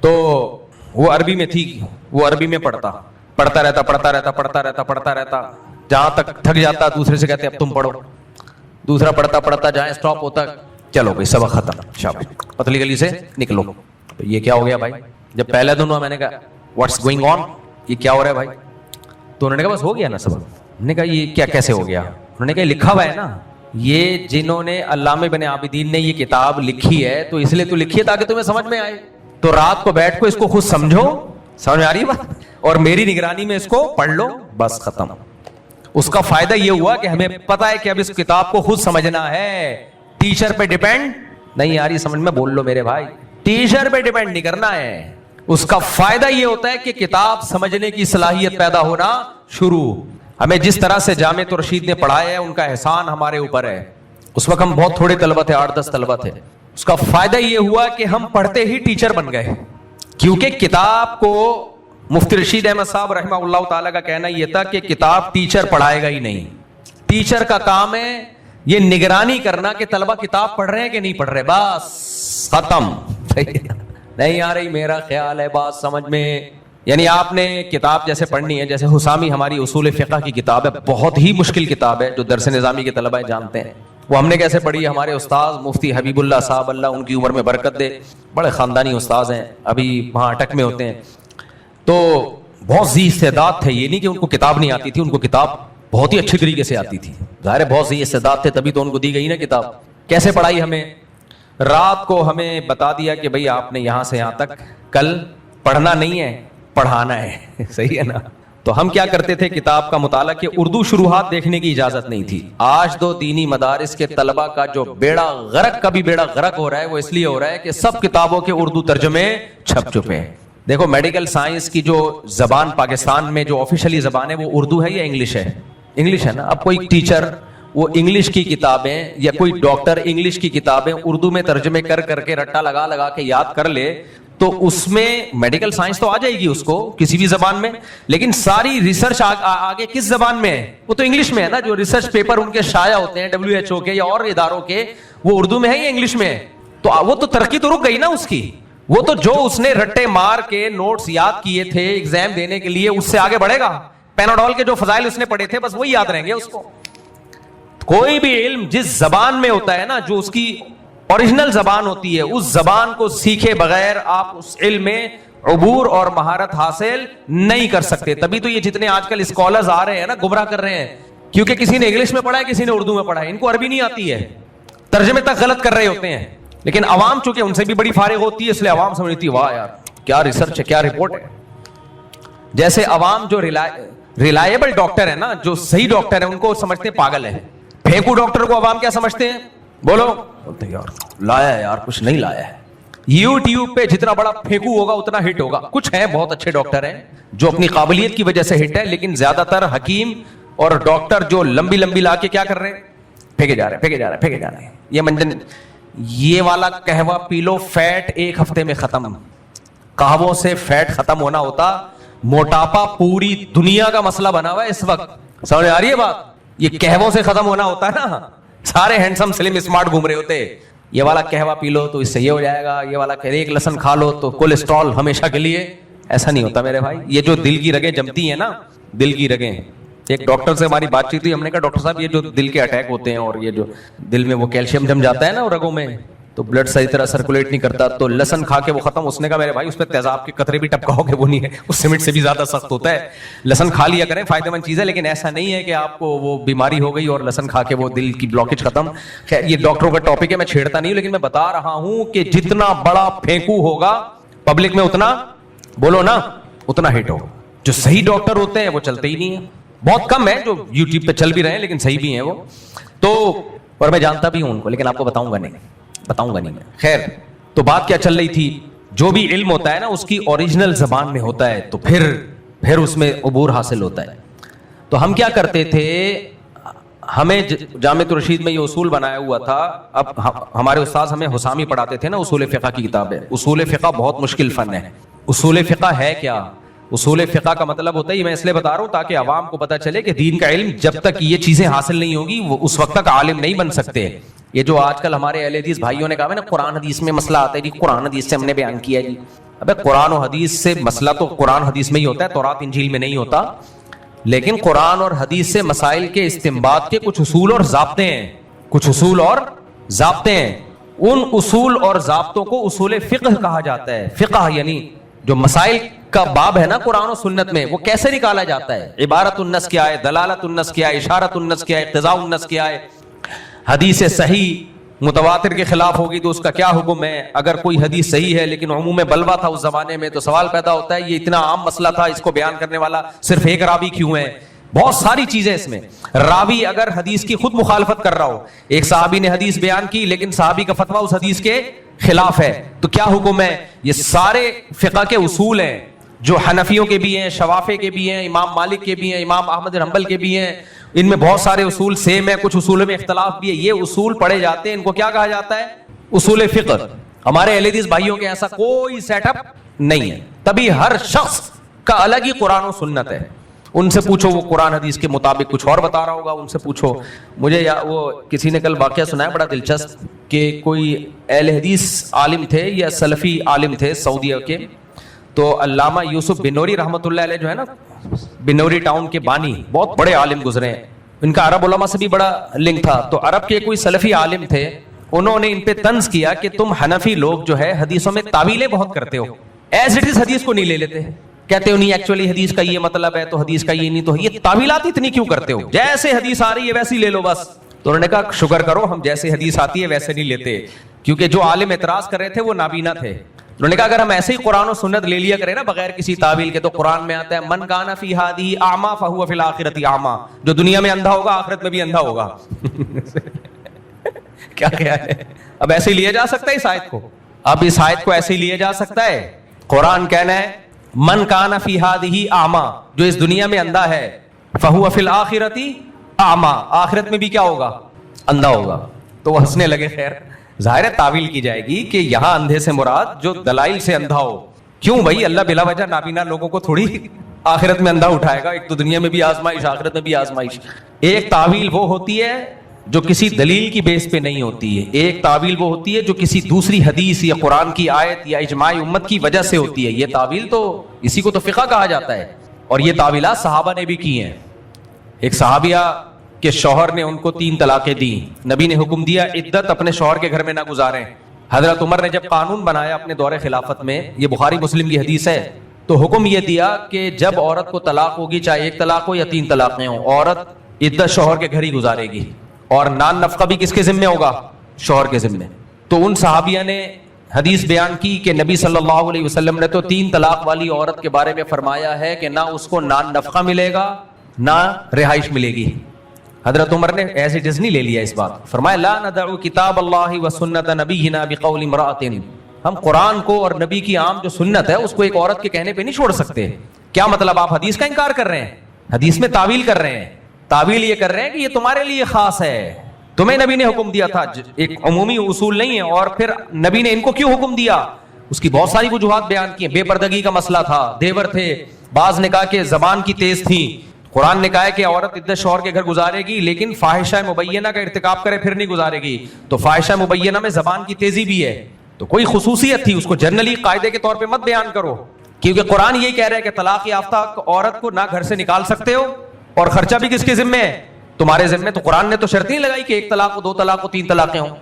تو وہ عربی میں تھی, وہ عربی میں پڑھتا رہتا, جہاں تک تھک جاتا دوسرے سے کہتے اب تم پڑھو, دوسرا پڑھتا جہاں اسٹاپ ہوتا چلو بھائی سبق ختم, شاباش پتلی گلی سے نکلو. تو یہ کیا ہو گیا بھائی؟ جب پہلے دن میں نے کہا واٹس گوئنگ آن, یہ کیا ہو رہا ہے بھائی؟ تو انہوں نے کہا بس ہو گیا نا سبق. میں نے کہا یہ کیا کیسے ہو گیا؟ انہوں نے کہا لکھا ہوا ہے نا, یہ جنہوں نے علامہ ابن عابدین نے یہ کتاب لکھی ہے تو اس لیے تو لکھی ہے تاکہ تمہیں سمجھ میں آئے, تو رات کو بیٹھ کو اس کو خود سمجھو, سمجھ آ رہی ہے بات, اور میری نگرانی میں اس کو پڑھ لو, بس ختم. اس کا فائدہ یہ ہوا کہ ہمیں پتا ہے کہ اب اس کتاب کو خود سمجھنا ہے, ٹیچر پہ ڈیپینڈ نہیں آ رہی سمجھ میں, بول لو میرے بھائی, ٹیچر پہ ڈیپینڈ نہیں کرنا ہے. اس کا فائدہ یہ ہوتا ہے کہ کتاب سمجھنے کی صلاحیت پیدا ہونا شروع. ہمیں جس طرح سے جامع رشید نے پڑھایا ہے ان کا احسان ہمارے اوپر ہے. اس وقت ہم بہت تھوڑے طلبہ تھے, 8-10 طلبہ تھے. اس کا فائدہ یہ ہوا کہ ہم پڑھتے ہی ٹیچر بن گئے, کیونکہ کتاب کو مفتی رشید احمد صاحب رحمہ اللہ تعالیٰ کا کہنا یہ تھا کہ کتاب ٹیچر پڑھائے گا ہی نہیں. ٹیچر کا کام ہے یہ نگرانی کرنا کہ طلبہ کتاب پڑھ رہے ہیں کہ نہیں پڑھ رہے, بس ختم. نہیں آ رہی میرا خیال ہے بات سمجھ میں؟ یعنی آپ نے کتاب جیسے پڑھنی ہے, جیسے حسامی ہماری اصول فقہ کی کتاب ہے, بہت ہی مشکل کتاب ہے جو درس نظامی کے طلبہ جانتے ہیں. وہ ہم نے کیسے پڑھی ہے؟ ہمارے استاذ مفتی حبیب اللہ صاحب, اللہ ان کی عمر میں برکت دے, بڑے خاندانی استاذ ہیں, ابھی وہاں اٹک میں ہوتے ہیں. تو بہت ذی استعداد تھے, یہ نہیں کہ ان کو کتاب نہیں آتی تھی, ان کو کتاب بہت ہی اچھی طریقے سے آتی تھی. ظاہر ہے بہت ذی استعداد تھے تبھی تو ان کو دی گئی نا کتاب. کیسے پڑھائی ہمیں؟ رات کو ہمیں بتا دیا کہ بھئی آپ نے یہاں سے یہاں تک کل پڑھنا نہیں ہے, پڑھانا ہے. صحیح ہے نا؟ تو ہم کیا کرتے تھے کتاب کا مطالعہ کہ اردو شروحات دیکھنے کی اجازت نہیں تھی. آج دو دینی مدارس کے طلبہ کا جو بیڑا غرق ہو رہا ہے وہ اس لیے ہو رہا ہے کہ سب کتابوں کے اردو ترجمے چھپ چکے ہیں. دیکھو میڈیکل سائنس کی جو زبان پاکستان میں جو آفیشلی زبان ہے وہ اردو ہے یا انگلش ہے؟ انگلش ہے نا. اب کوئی ٹیچر وہ انگلش کی کتابیں یا کوئی ڈاکٹر انگلش کی کتابیں اردو میں ترجمے کر کے رٹا لگا کے یاد کر لے تو اس میں میڈیکل سائنس تو آ جائے گی اس کو کسی بھی زبان میں, لیکن ساری ریسرچ آگے کس زبان میں ہے؟ وہ تو انگلش میں ہے نا. جو ریسرچ پیپر ان کے شائع ہوتے ہیں WHO کے یا اور اداروں کے, وہ اردو میں ہے یا انگلش میں ہے؟ تو وہ تو ترقی تو رک گئی نا اس کی. وہ تو جو اس نے رٹے مار کے نوٹس یاد کیے تھے ایگزام دینے کے لیے اس سے آگے بڑھے گا. پیناڈول کے جو فضائل اس نے پڑھے تھے بس وہی یاد رہیں گے اس کو. کوئی بھی علم جس زبان میں ہوتا ہے نا, جو اس کی اوریجنل زبان ہوتی ہے, اس زبان کو سیکھے بغیر آپ اس علم میں عبور اور مہارت حاصل نہیں کر سکتے. تبھی تو یہ جتنے آج کل اسکالرز آ رہے ہیں نا گمراہ کر رہے ہیں, کیونکہ کسی نے انگلش میں پڑھا ہے کسی نے اردو میں پڑھا ہے, ان کو عربی نہیں آتی ہے, ترجمے تک غلط کر رہے ہوتے ہیں. لیکن عوام چونکہ ان سے بھی بڑی فارغ ہوتی ہے اس لیے عوام سمجھتی ہے واہ یار کیا ریسرچ ہے, کیا رپورٹ ہے. جیسے عوام جو ریلائبل ڈاکٹر ہے نا, جو صحیح ڈاکٹر ہے, ان کو سمجھتے ہیں پاگل ہے. پھینکو ڈاکٹر کو عوام کیا سمجھتے ہیں؟ بولو, بولتے یار لایا ہے, یار کچھ نہیں لایا ہے. یوٹیوب پہ جتنا بڑا پھینکو ہوگا اتنا ہٹ ہوگا. کچھ ہیں بہت اچھے ڈاکٹر ہیں جو اپنی قابلیت کی وجہ سے ہٹ ہے, لیکن زیادہ تر حکیم اور ڈاکٹر جو لمبی لا کے کیا کر رہے ہیں, پھینکے جا رہے ہیں. یہ منجن یہ والا قہوہ پی لو, فیٹ ایک ہفتے میں ختم. قہووں سے فیٹ ختم ہونا ہوتا, موٹاپا پوری دنیا کا مسئلہ بنا ہوا ہے اس وقت. سمجھ آ رہی ہے بات؟ یہ قہووں سے ختم ہونا ہوتا ہے نا, سارے ہینڈسم سلم اسمارٹ گھوم رہے ہوتے. یہ والا قہوہ پی لو تو اس سے یہ ہو جائے گا, یہ والا ایک لہسن کھا لو تو کولیسٹرول ہمیشہ کے لیے. ایسا نہیں ہوتا میرے بھائی. یہ جو دل کی رگیں جمتی ہیں نا, دل کی رگیں, ایک ڈاکٹر سے ہماری بات چیت ہوئی, ہم نے کہا ڈاکٹر صاحب یہ جو دل کے اٹیک ہوتے ہیں اور یہ جو دل میں وہ کیلشیم جم جاتا ہے نا اور رگوں میں, تو بلڈ صحیح طرح سرکولیٹ نہیں کرتا, تو لہسن کھا کے وہ ختم. اس نے کہا میرے بھائی اس پہ تیزاب کے قطرے بھی ٹپکاؤ گے وہ نہیں ہے, اس سیمنٹ سے بھی زیادہ سخت ہوتا ہے. لہسن کھا لیا کریں, فائدہ مند چیز ہے, لیکن ایسا نہیں ہے کہ آپ کو وہ بیماری ہو گئی اور لہسن کھا کے وہ دل کی بلاکیج ختم. خیر یہ ڈاکٹروں کا ٹاپک ہے, میں چھیڑتا نہیں ہوں, لیکن میں بتا رہا ہوں کہ جتنا بڑا پھینکو ہوگا پبلک میں اتنا, بولو نا, اتنا ہٹ ہوگا. جو صحیح ڈاکٹر ہوتے ہیں وہ چلتے ہی نہیں ہیں. بہت کم ہے جو یوٹیوب پہ چل بھی رہے ہیں لیکن صحیح بھی ہیں وہ تو, اور میں جانتا بھی ہوں ان کو, لیکن آپ کو بتاؤں گا نہیں میں. خیر تو بات کیا چل رہی تھی, جو بھی علم ہوتا ہے نا اس کی اوریجنل زبان میں ہوتا ہے تو پھر اس میں عبور حاصل ہوتا ہے. تو ہم کیا کرتے تھے, ہمیں جامع رشید میں یہ اصول بنایا ہوا تھا. اب ہمارے استاذ ہمیں حسامی پڑھاتے تھے نا, اصول فقہ کی کتاب ہے. اصول فقہ بہت مشکل فن ہے. اصول فقہ ہے کیا؟ اصول فقہ کا مطلب ہوتا ہے, میں اس لیے بتا رہا ہوں تاکہ عوام کو پتہ چلے کہ دین کا علم جب تک یہ چیزیں حاصل نہیں ہوگی وہ اس وقت تک عالم نہیں بن سکتے. یہ جو آج کل ہمارے اہل حدیث بھائیوں نے کہا ہے نا قرآن حدیث میں مسئلہ آتا ہے جی, قرآن حدیث سے ہم نے بیان کیا جی, ابے قرآن و حدیث سے مسئلہ تو قرآن حدیث میں ہی ہوتا ہے, تورات انجیل میں نہیں ہوتا. لیکن قرآن اور حدیث سے مسائل کے استنباط کے کچھ اصول اور ضابطے ہیں, کچھ اصول اور ضابطے ہیں. ان اصول اور ضابطوں کو اصول فقہ کہا جاتا ہے. فقہ یعنی جو مسائل کا باب ہے نا قرآن و سنت میں, وہ کیسے نکالا جاتا ہے, عبارت النص کیا ہے, دلالت النص کیا ہے, اشارت النص کیا ہے, اقتضاء النص کیا ہے, حدیث صحیح متواتر کے خلاف ہوگی تو اس کا کیا حکم ہے, اگر کوئی حدیث صحیح ہے لیکن عموم میں بلوا تھا اس زمانے میں تو سوال پیدا ہوتا ہے یہ اتنا عام مسئلہ تھا, اس کو بیان کرنے والا صرف ایک راوی کیوں ہے. بہت ساری چیزیں اس میں. راوی اگر حدیث کی خود مخالفت کر رہا ہو, ایک صحابی نے حدیث بیان کی لیکن صحابی کا فتویٰ اس حدیث کے خلاف ہے, تو کیا حکم ہے. یہ سارے فقہ کے اصول ہیں جو حنفیوں کے بھی ہیں, شوافے کے بھی ہیں, امام مالک کے بھی ہیں, امام احمد بن حنبل کے بھی ہیں. ان میں بہت سارے اصول سیم ہیں, کچھ اصولوں میں اختلاف بھی ہے. یہ اصول پڑھے جاتے ہیں, ان کو کیا کہا جاتا ہے, اصول فقہ. ہمارے اہل حدیث بھائیوں کے ایسا کوئی سیٹ اپ نہیں ہے, تبھی ہر شخص کا الگ ہی قرآن و سنت ہے. ان سے پوچھو وہ قرآن حدیث کے مطابق کچھ اور بتا رہا ہوگا, ان سے پوچھو. مجھے وہ کسی نے کل واقعہ سنایا بڑا دلچسپ, کہ کوئی اہل حدیث عالم تھے یا سلفی عالم تھے سعودیہ کے, تو علامہ یوسف بنوری رحمۃ اللہ علیہ جو ہے نا, بنوری ٹاؤن کے بانی, بہت بڑے عالم گزرے ہیں, ان کا عرب علماء سے بھی بڑا لنک تھا. تو عرب کے کوئی سلفی عالم تھے, انہوں نے ان پہ طنز کیا کہ تم حنفی لوگ جو ہے حدیثوں میں تعویلیں بہت کرتے ہو, ایز اٹ از حدیث کو نہیں لے لیتے, کہتے ہو نہیں ایکچولی حدیث کا یہ مطلب ہے تو حدیث کا یہ نہیں, تو یہ تعویلات اتنی کیوں کرتے ہو, جیسے حدیث آ رہی ہے ویسی لے لو بس. تو انہوں نے کہا شکر کرو ہم جیسے حدیث آتی ہے ویسے نہیں لیتے, کیونکہ جو عالم اعتراض کر رہے تھے وہ نابینا تھے. انہوں نے کہا اگر ہم ایسے ہی قرآن و سنت لے لیا کریں نا بغیر کسی تعویل کے, تو قرآن میں آتا ہے من کان فی ہذہ اعمی فہو فی الآخرۃ اعمی, جو دنیا میں اندھا ہوگا آخرت میں بھی اندھا ہوگا. کیا خیال ہے, اب ایسے ہی لیا جا سکتا ہے اس آیت کو, اب اس آیت کو ایسے ہی لیا جا سکتا ہے. قرآن کہنا ہے من کان فی ہذہ اعمی, جو اس دنیا میں اندھا ہے, فہو فی الآخرۃ اعمی, آخرت میں بھی کیا ہوگا, اندھا ہوگا. تو وہ ہنسنے لگے. خیر ظاہر ہے تعویل کی جائے گی کہ یہاں اندھے سے مراد جو دلائل سے اندھا ہو. کیوں بھائی, اللہ بلا وجہ نابینا لوگوں کو تھوڑی آخرت میں اندھا اٹھائے گا, ایک تو دنیا میں بھی آزمائش آخرت میں بھی آزمائش. ایک تعویل وہ ہوتی ہے جو کسی دلیل کی بیس پہ نہیں ہوتی ہے, ایک تعویل وہ ہوتی ہے جو کسی دوسری حدیث یا قرآن کی آیت یا اجماع امت کی وجہ سے ہوتی ہے. یہ تعویل تو اسی کو تو فقہ کہا جاتا ہے, اور یہ تعویلات صحابہ نے بھی کی ہیں. ایک صحابیہ کہ شوہر نے ان کو 3 طلاقیں دی, نبی نے حکم دیا عدت اپنے شوہر کے گھر میں نہ گزاریں. حضرت عمر نے جب قانون بنایا اپنے دور خلافت میں, یہ بخاری مسلم کی حدیث ہے, تو حکم یہ دیا کہ جب عورت کو طلاق ہوگی, چاہے 1 طلاق ہو یا 3 طلاقیں ہوں, عورت عدت شوہر کے گھر ہی گزارے گی, اور نان نفقہ بھی کس کے ذمہ ہوگا, شوہر کے ذمہ. تو ان صحابیہ نے حدیث بیان کی کہ نبی صلی اللہ علیہ وسلم نے تو 3 طلاق والی عورت کے بارے میں فرمایا ہے کہ نہ اس کو نان نفقہ ملے گا نہ رہائش ملے گی. حضرت عمر نے ایز اٹ از نہیں لے لیا اس بات, فرمایا لا ندع کتاب اللہ و سنت نبینا بقول امرأۃ, ہم قرآن کو اور نبی کی عام جو سنت ہے اس کو ایک عورت کے کہنے پہ نہیں چھوڑ سکتے. کیا مطلب, آپ حدیث کا انکار کر رہے ہیں, حدیث میں تعویل کر رہے ہیں, تعویل یہ کر رہے ہیں کہ یہ تمہارے لیے خاص ہے, تمہیں نبی نے حکم دیا تھا, ایک عمومی اصول نہیں ہے. اور پھر نبی نے ان کو کیوں حکم دیا, اس کی بہت ساری وجوہات بیان کی ہیں. بے پردگی کا مسئلہ تھا, دیور تھے, بعض نے کہا کہ زبان کی تیز تھی. قرآن نے کہا ہے کہ عورت عدت شوہر کے گھر گزارے گی لیکن فاحشہ مبینہ کا ارتکاب کرے پھر نہیں گزارے گی, تو فاحشہ مبینہ میں زبان کی تیزی بھی ہے, تو کوئی خصوصیت تھی, اس کو جنرلی قاعدے کے طور پہ مت بیان کرو, کیونکہ قرآن یہی کہہ رہا ہے کہ طلاق یافتہ عورت کو نہ گھر سے نکال سکتے ہو, اور خرچہ بھی کس کے ذمہ ہے, تمہارے ذمہ. تو قرآن نے تو شرط نہیں لگائی کہ 1 طلاق ہو, 2 طلاق ہو, 3 طلاقیں ہوں.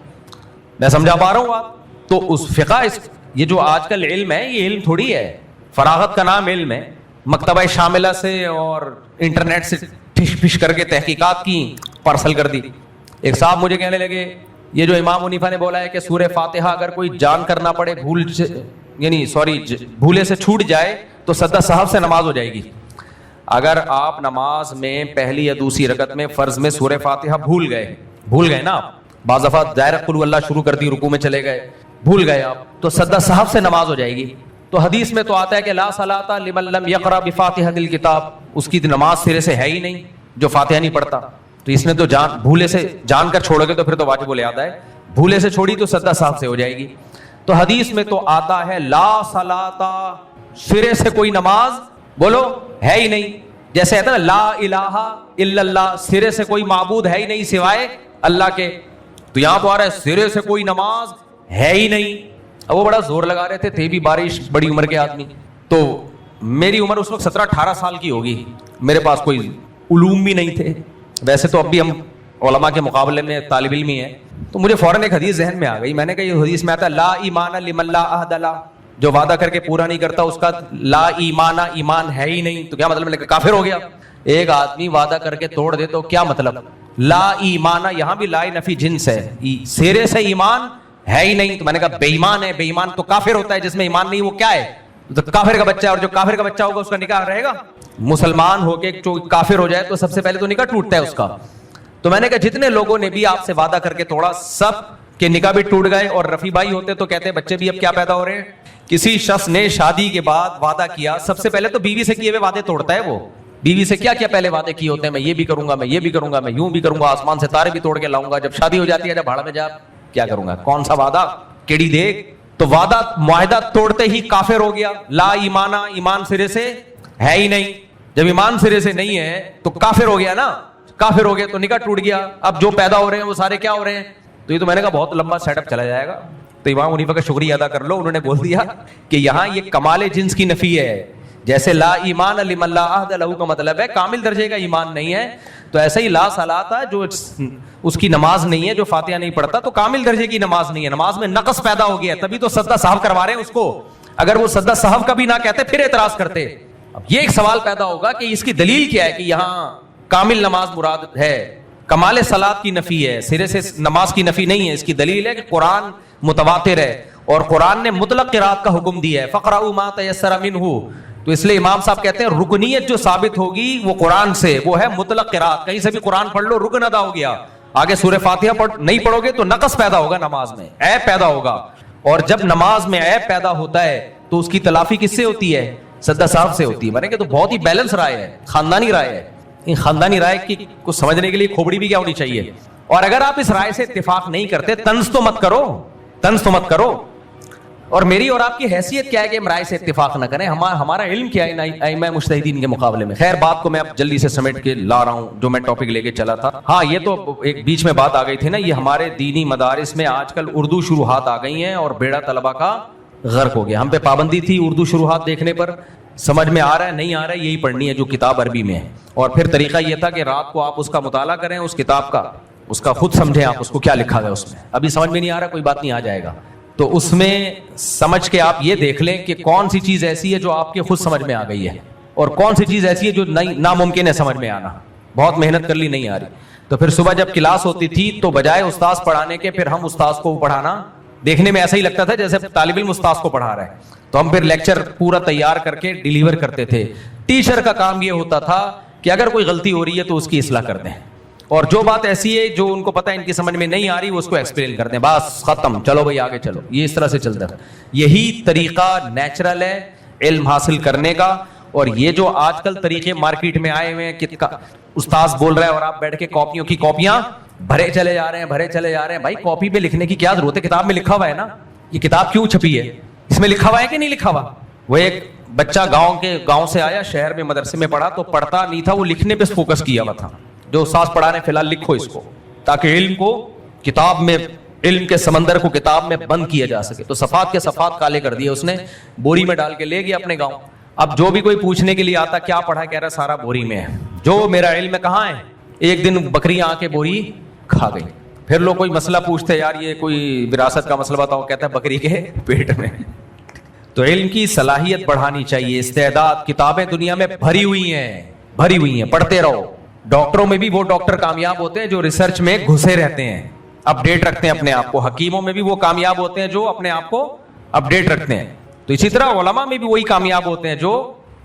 میں سمجھا پا رہا ہوں آپ. تو اس فقہ, یہ جو آج کل علم ہے یہ علم تھوڑی ہے, فراغت کا نام علم ہے. مکتبہ شاملہ سے اور انٹرنیٹ سے ٹھش پھش کر کے تحقیقات کی, پارسل کر دی. ایک صاحب مجھے کہنے لگے یہ جو امام حنیفہ نے بولا ہے کہ سورہ فاتحہ اگر کوئی جان کرنا پڑے, بھولے سے چھوٹ جائے تو سجدہ سہو سے نماز ہو جائے گی. اگر آپ نماز میں پہلی یا دوسری رکعت میں فرض میں سورہ فاتحہ بھول گئے نا, آپ بعض دفعہ دائرہ قل اللہ شروع کر دی, رکوع میں چلے گئے, بھول گئے آپ, تو سجدہ سہو سے نماز ہو جائے گی. تو حدیث میں تو آتا ہے کہ لا صلاۃ لمن لم یقرأ بفاتحۃ الکتاب, اس کی نماز سرے سے ہے ہی نہیں جو فاتحہ نہیں پڑھتا. تو اس نے تو بھولے سے جان کر چھوڑو گے تو پھر تو واجب الادا ہے, بھولے سے چھوڑی تو سجدہ سہو سے ہو جائے گی. تو حدیث میں تو آتا ہے لا صلاۃ, سرے سے کوئی نماز بولو ہے ہی نہیں. جیسے ہے نا لا الہ الا اللہ, سرے سے کوئی معبود ہے ہی نہیں سوائے اللہ کے. تو یہاں تو آ رہا ہے سرے سے کوئی نماز ہے ہی نہیں. اب وہ بڑا زور لگا رہے تھے بھی بارش، بڑی عمر کے آدمی. تو میری عمر اس وقت 17-18 سال کی ہوگی. میرے پاس کوئی علوم بھی نہیں تھے، ویسے تو اب بھی ہم علماء کے مقابلے میں طالب علم ہی ہیں. تو مجھے فوراً ایک حدیث ذہن میں آ گئی. میں نے کہا یہ حدیث میں آتا ہے لا ایمان لمن لا عہد له، جو وعدہ کر کے پورا نہیں کرتا اس کا لا ایمان، ایمان ہے ہی نہیں. تو کیا مطلب؟ میں نے کہا کافر ہو گیا. ایک آدمی وعدہ کر کے توڑ دے تو کیا مطلب؟ لا ایمان، یہاں بھی لا نفی جنس ہے، سرے سے ایمان ہے ہی نہیں. تو میں نے کہا بے ایمان ہے. بے ایمان تو کافر ہوتا ہے، جس میں ایمان نہیں وہ کیا ہے؟ تو کافر کا بچہ ہے، اور جو کافر کا بچہ ہوگا اس کا نکاح رہے گا؟ مسلمان ہو کے جو کافر ہو جائے تو سب سے پہلے تو نکاح ٹوٹتا ہے اس کا. تو میں نے کہا جتنے لوگوں نے بھی آپ سے وعدہ کر کے توڑا سب کے نکاح بھی ٹوٹ گئے. اور رفیع بھائی ہوتے تو کہتے بچے بھی اب کیا پیدا ہو رہے ہیں. کسی شخص نے شادی کے بعد وعدہ کیا، سب سے پہلے تو بیوی سے کیے ہوئے وعدے توڑتا ہے. وہ بیوی سے کیا کیا پہلے وعدے کیے ہوتے ہیں، میں یہ بھی کروں گا، میں یہ بھی کروں گا، میں یوں بھی کروں گا، آسمان سے تارے بھی توڑ کے لاؤں گا. جب شادی ہو جاتی ہے جب بھاڑ میں جا کیا کروں گا، کون سا وعدہ، کیڑی دیکھ. تو وعدہ معاہدہ توڑتے ہی کافر ہو گیا. لا ایمانہ، ایمان سرے سے ہے ہی نہیں. جب ایمان سرے سے نہیں ہے تو کافر ہو گیا نا. کافر ہو گیا تو نکاح ٹوٹ گیا. اب جو پیدا ہو رہے ہیں وہ سارے کیا ہو رہے ہیں؟ تو یہ تو میں نے کہا بہت لمبا سیٹ اپ چلا جائے گا. تو امام حنیفہ کا شکریہ ادا کر لو، انہوں نے بول دیا کہ یہاں یہ کمال جنس کی نفی ہے. جیسے لا ایمان لمن لا عہد لہ کا مطلب ہے کامل درجے کا ایمان نہیں ہے، تو ایسا ہی لا صلاۃ، جو اس کی نماز نہیں ہے، جو فاتحہ نہیں پڑھتا تو کامل درجے کی نماز نہیں ہے. نماز میں نقص پیدا ہو گیا، تبھی تو سجدہ سہو کروا رہے ہیں اس کو. اگر وہ سجدہ سہو کا بھی نہ کہتے پھر اعتراض کرتے. اب یہ ایک سوال پیدا ہوگا کہ اس کی دلیل کیا ہے کہ یہاں کامل نماز مراد ہے، کمال صلاۃ کی نفی ہے، سرے سے نماز کی نفی نہیں ہے. اس کی دلیل ہے کہ قرآن متواتر ہے اور قرآن نے مطلق قرات کا حکم دیا ہے، فقرؤوا ما تیسر منہ. تو اس لیے امام صاحب کہتے ہیں رکنیت جو ثابت ہوگی وہ قرآن سے، وہ ہے مطلق قرات. کہیں سے بھی قرآن پڑھ لو رکن ادا ہو گیا. آگے سورہ فاتحہ نہیں پڑھو گے تو نقص پیدا ہوگا نماز میں، عیب پیدا ہوگا. اور جب نماز میں عیب پیدا ہوتا ہے تو اس کی تلافی کس سے ہوتی ہے؟ سجدہ صاحب سے ہوتی ہے. میں نے کہا تو بہت ہی بیلنس رائے ہے، خاندانی رائے ہے. ان خاندانی رائے کی کو سمجھنے کے لیے کھوپڑی بھی کیا ہونی چاہیے. اور اگر آپ اس رائے سے اتفاق نہیں کرتے طنز تو مت کرو، طنز تو مت کرو. اور میری اور آپ کی حیثیت کیا ہے کہ ہم رائے سے اتفاق نہ کریں؟ ہمارا علم کیا ہے ائمہ مجتہدین کے مقابلے میں؟ خیر بات کو میں اب جلدی سے سمیٹ کے لا رہا ہوں جو میں ٹاپک لے کے چلا تھا. ہاں یہ تو ایک بیچ میں بات آ گئی تھی نا، یہ ہمارے دینی مدارس میں آج کل اردو شروحات آ گئی ہیں اور بیڑا طلبہ کا غرق ہو گیا. ہم پہ پابندی تھی اردو شروحات دیکھنے پر، سمجھ میں آ رہا ہے نہیں آ رہا ہے یہی پڑھنی ہے جو کتاب عربی میں ہے. اور پھر طریقہ یہ تھا کہ رات کو آپ اس کا مطالعہ کریں، اس کتاب کا، اس کا خود سمجھیں آپ اس کو کیا لکھا گیا اس میں. ابھی سمجھ میں نہیں آ رہا کوئی بات نہیں، آ جائے گا. تو اس میں سمجھ کے آپ یہ دیکھ لیں کہ کون سی چیز ایسی ہے جو آپ کے خود سمجھ میں آ گئی ہے اور کون سی چیز ایسی ہے جو ناممکن ہے سمجھ میں آنا. بہت محنت کر لی نہیں آ رہی. تو پھر صبح جب کلاس ہوتی تھی تو بجائے استاذ پڑھانے کے پھر ہم استاذ کو پڑھانا، دیکھنے میں ایسا ہی لگتا تھا جیسے طالب علم استاذ کو پڑھا رہا ہے. تو ہم پھر لیکچر پورا تیار کر کے ڈیلیور کرتے تھے. ٹیچر کا کام یہ ہوتا تھا کہ اگر کوئی غلطی ہو رہی ہے تو اس کی اصلاح کر دیں، اور جو بات ایسی ہے جو ان کو پتہ ہے ان کی سمجھ میں نہیں آ رہی وہ اس کو ایکسپلین کر دیں، بس ختم، چلو بھائی آگے چلو. یہ اس طرح سے چلتا ہے. یہی طریقہ نیچرل ہے علم حاصل کرنے کا. اور یہ جو آج کل طریقے مارکیٹ میں آئے ہوئے ہیں، استاذ بول رہا ہے اور آپ بیٹھ کے کاپیوں کی کاپیاں بھرے چلے جا رہے ہیں، بھرے چلے جا رہے ہیں. بھائی کاپی پہ لکھنے کی کیا ضرورت ہے؟ کتاب میں لکھا ہوا ہے نا. یہ کتاب کیوں چھپی ہے؟ اس میں لکھا ہوا ہے کہ نہیں لکھا ہوا؟ وہ ایک بچہ گاؤں سے آیا، شہر میں مدرسے میں پڑھا تو پڑھتا نہیں تھا، وہ لکھنے پہ فوکس کیا ہوا تھا. جو استاذ پڑھا رہے ہیں فی الحال لکھو اس کو، تاکہ علم کو کتاب میں، علم کے سمندر کو کتاب میں بند کیا جا سکے. تو صفحات کے صفحات کالے کر دیے اس نے، بوری میں ڈال کے لے گیا اپنے گاؤں. اب جو بھی کوئی پوچھنے کے لیے آتا کیا پڑھا، کہہ رہا سارا بوری میں ہے. جو میرا علم ہے کہاں ہے؟ ایک دن بکریاں آ کے بوری کھا گئی. پھر لوگ کوئی مسئلہ پوچھتے یار یہ کوئی وراثت کا مسئلہ بتاؤ، کہتا ہے بکری کے پیٹ میں. تو علم کی صلاحیت بڑھانی چاہیے، استعداد. کتابیں دنیا میں بھری ہوئی ہیں، پڑھتے رہو. ڈاکٹروں میں بھی وہ ڈاکٹر کامیاب ہوتے ہیں جو ریسرچ میں گھسے رہتے ہیں، اپڈیٹ رکھتے ہیں اپنے آپ کو. حکیموں میں بھی وہ کامیاب ہوتے ہیں جو اپنے آپ کو اپڈیٹ رکھتے ہیں. تو اسی طرح علماء میں بھی وہی کامیاب ہوتے ہیں جو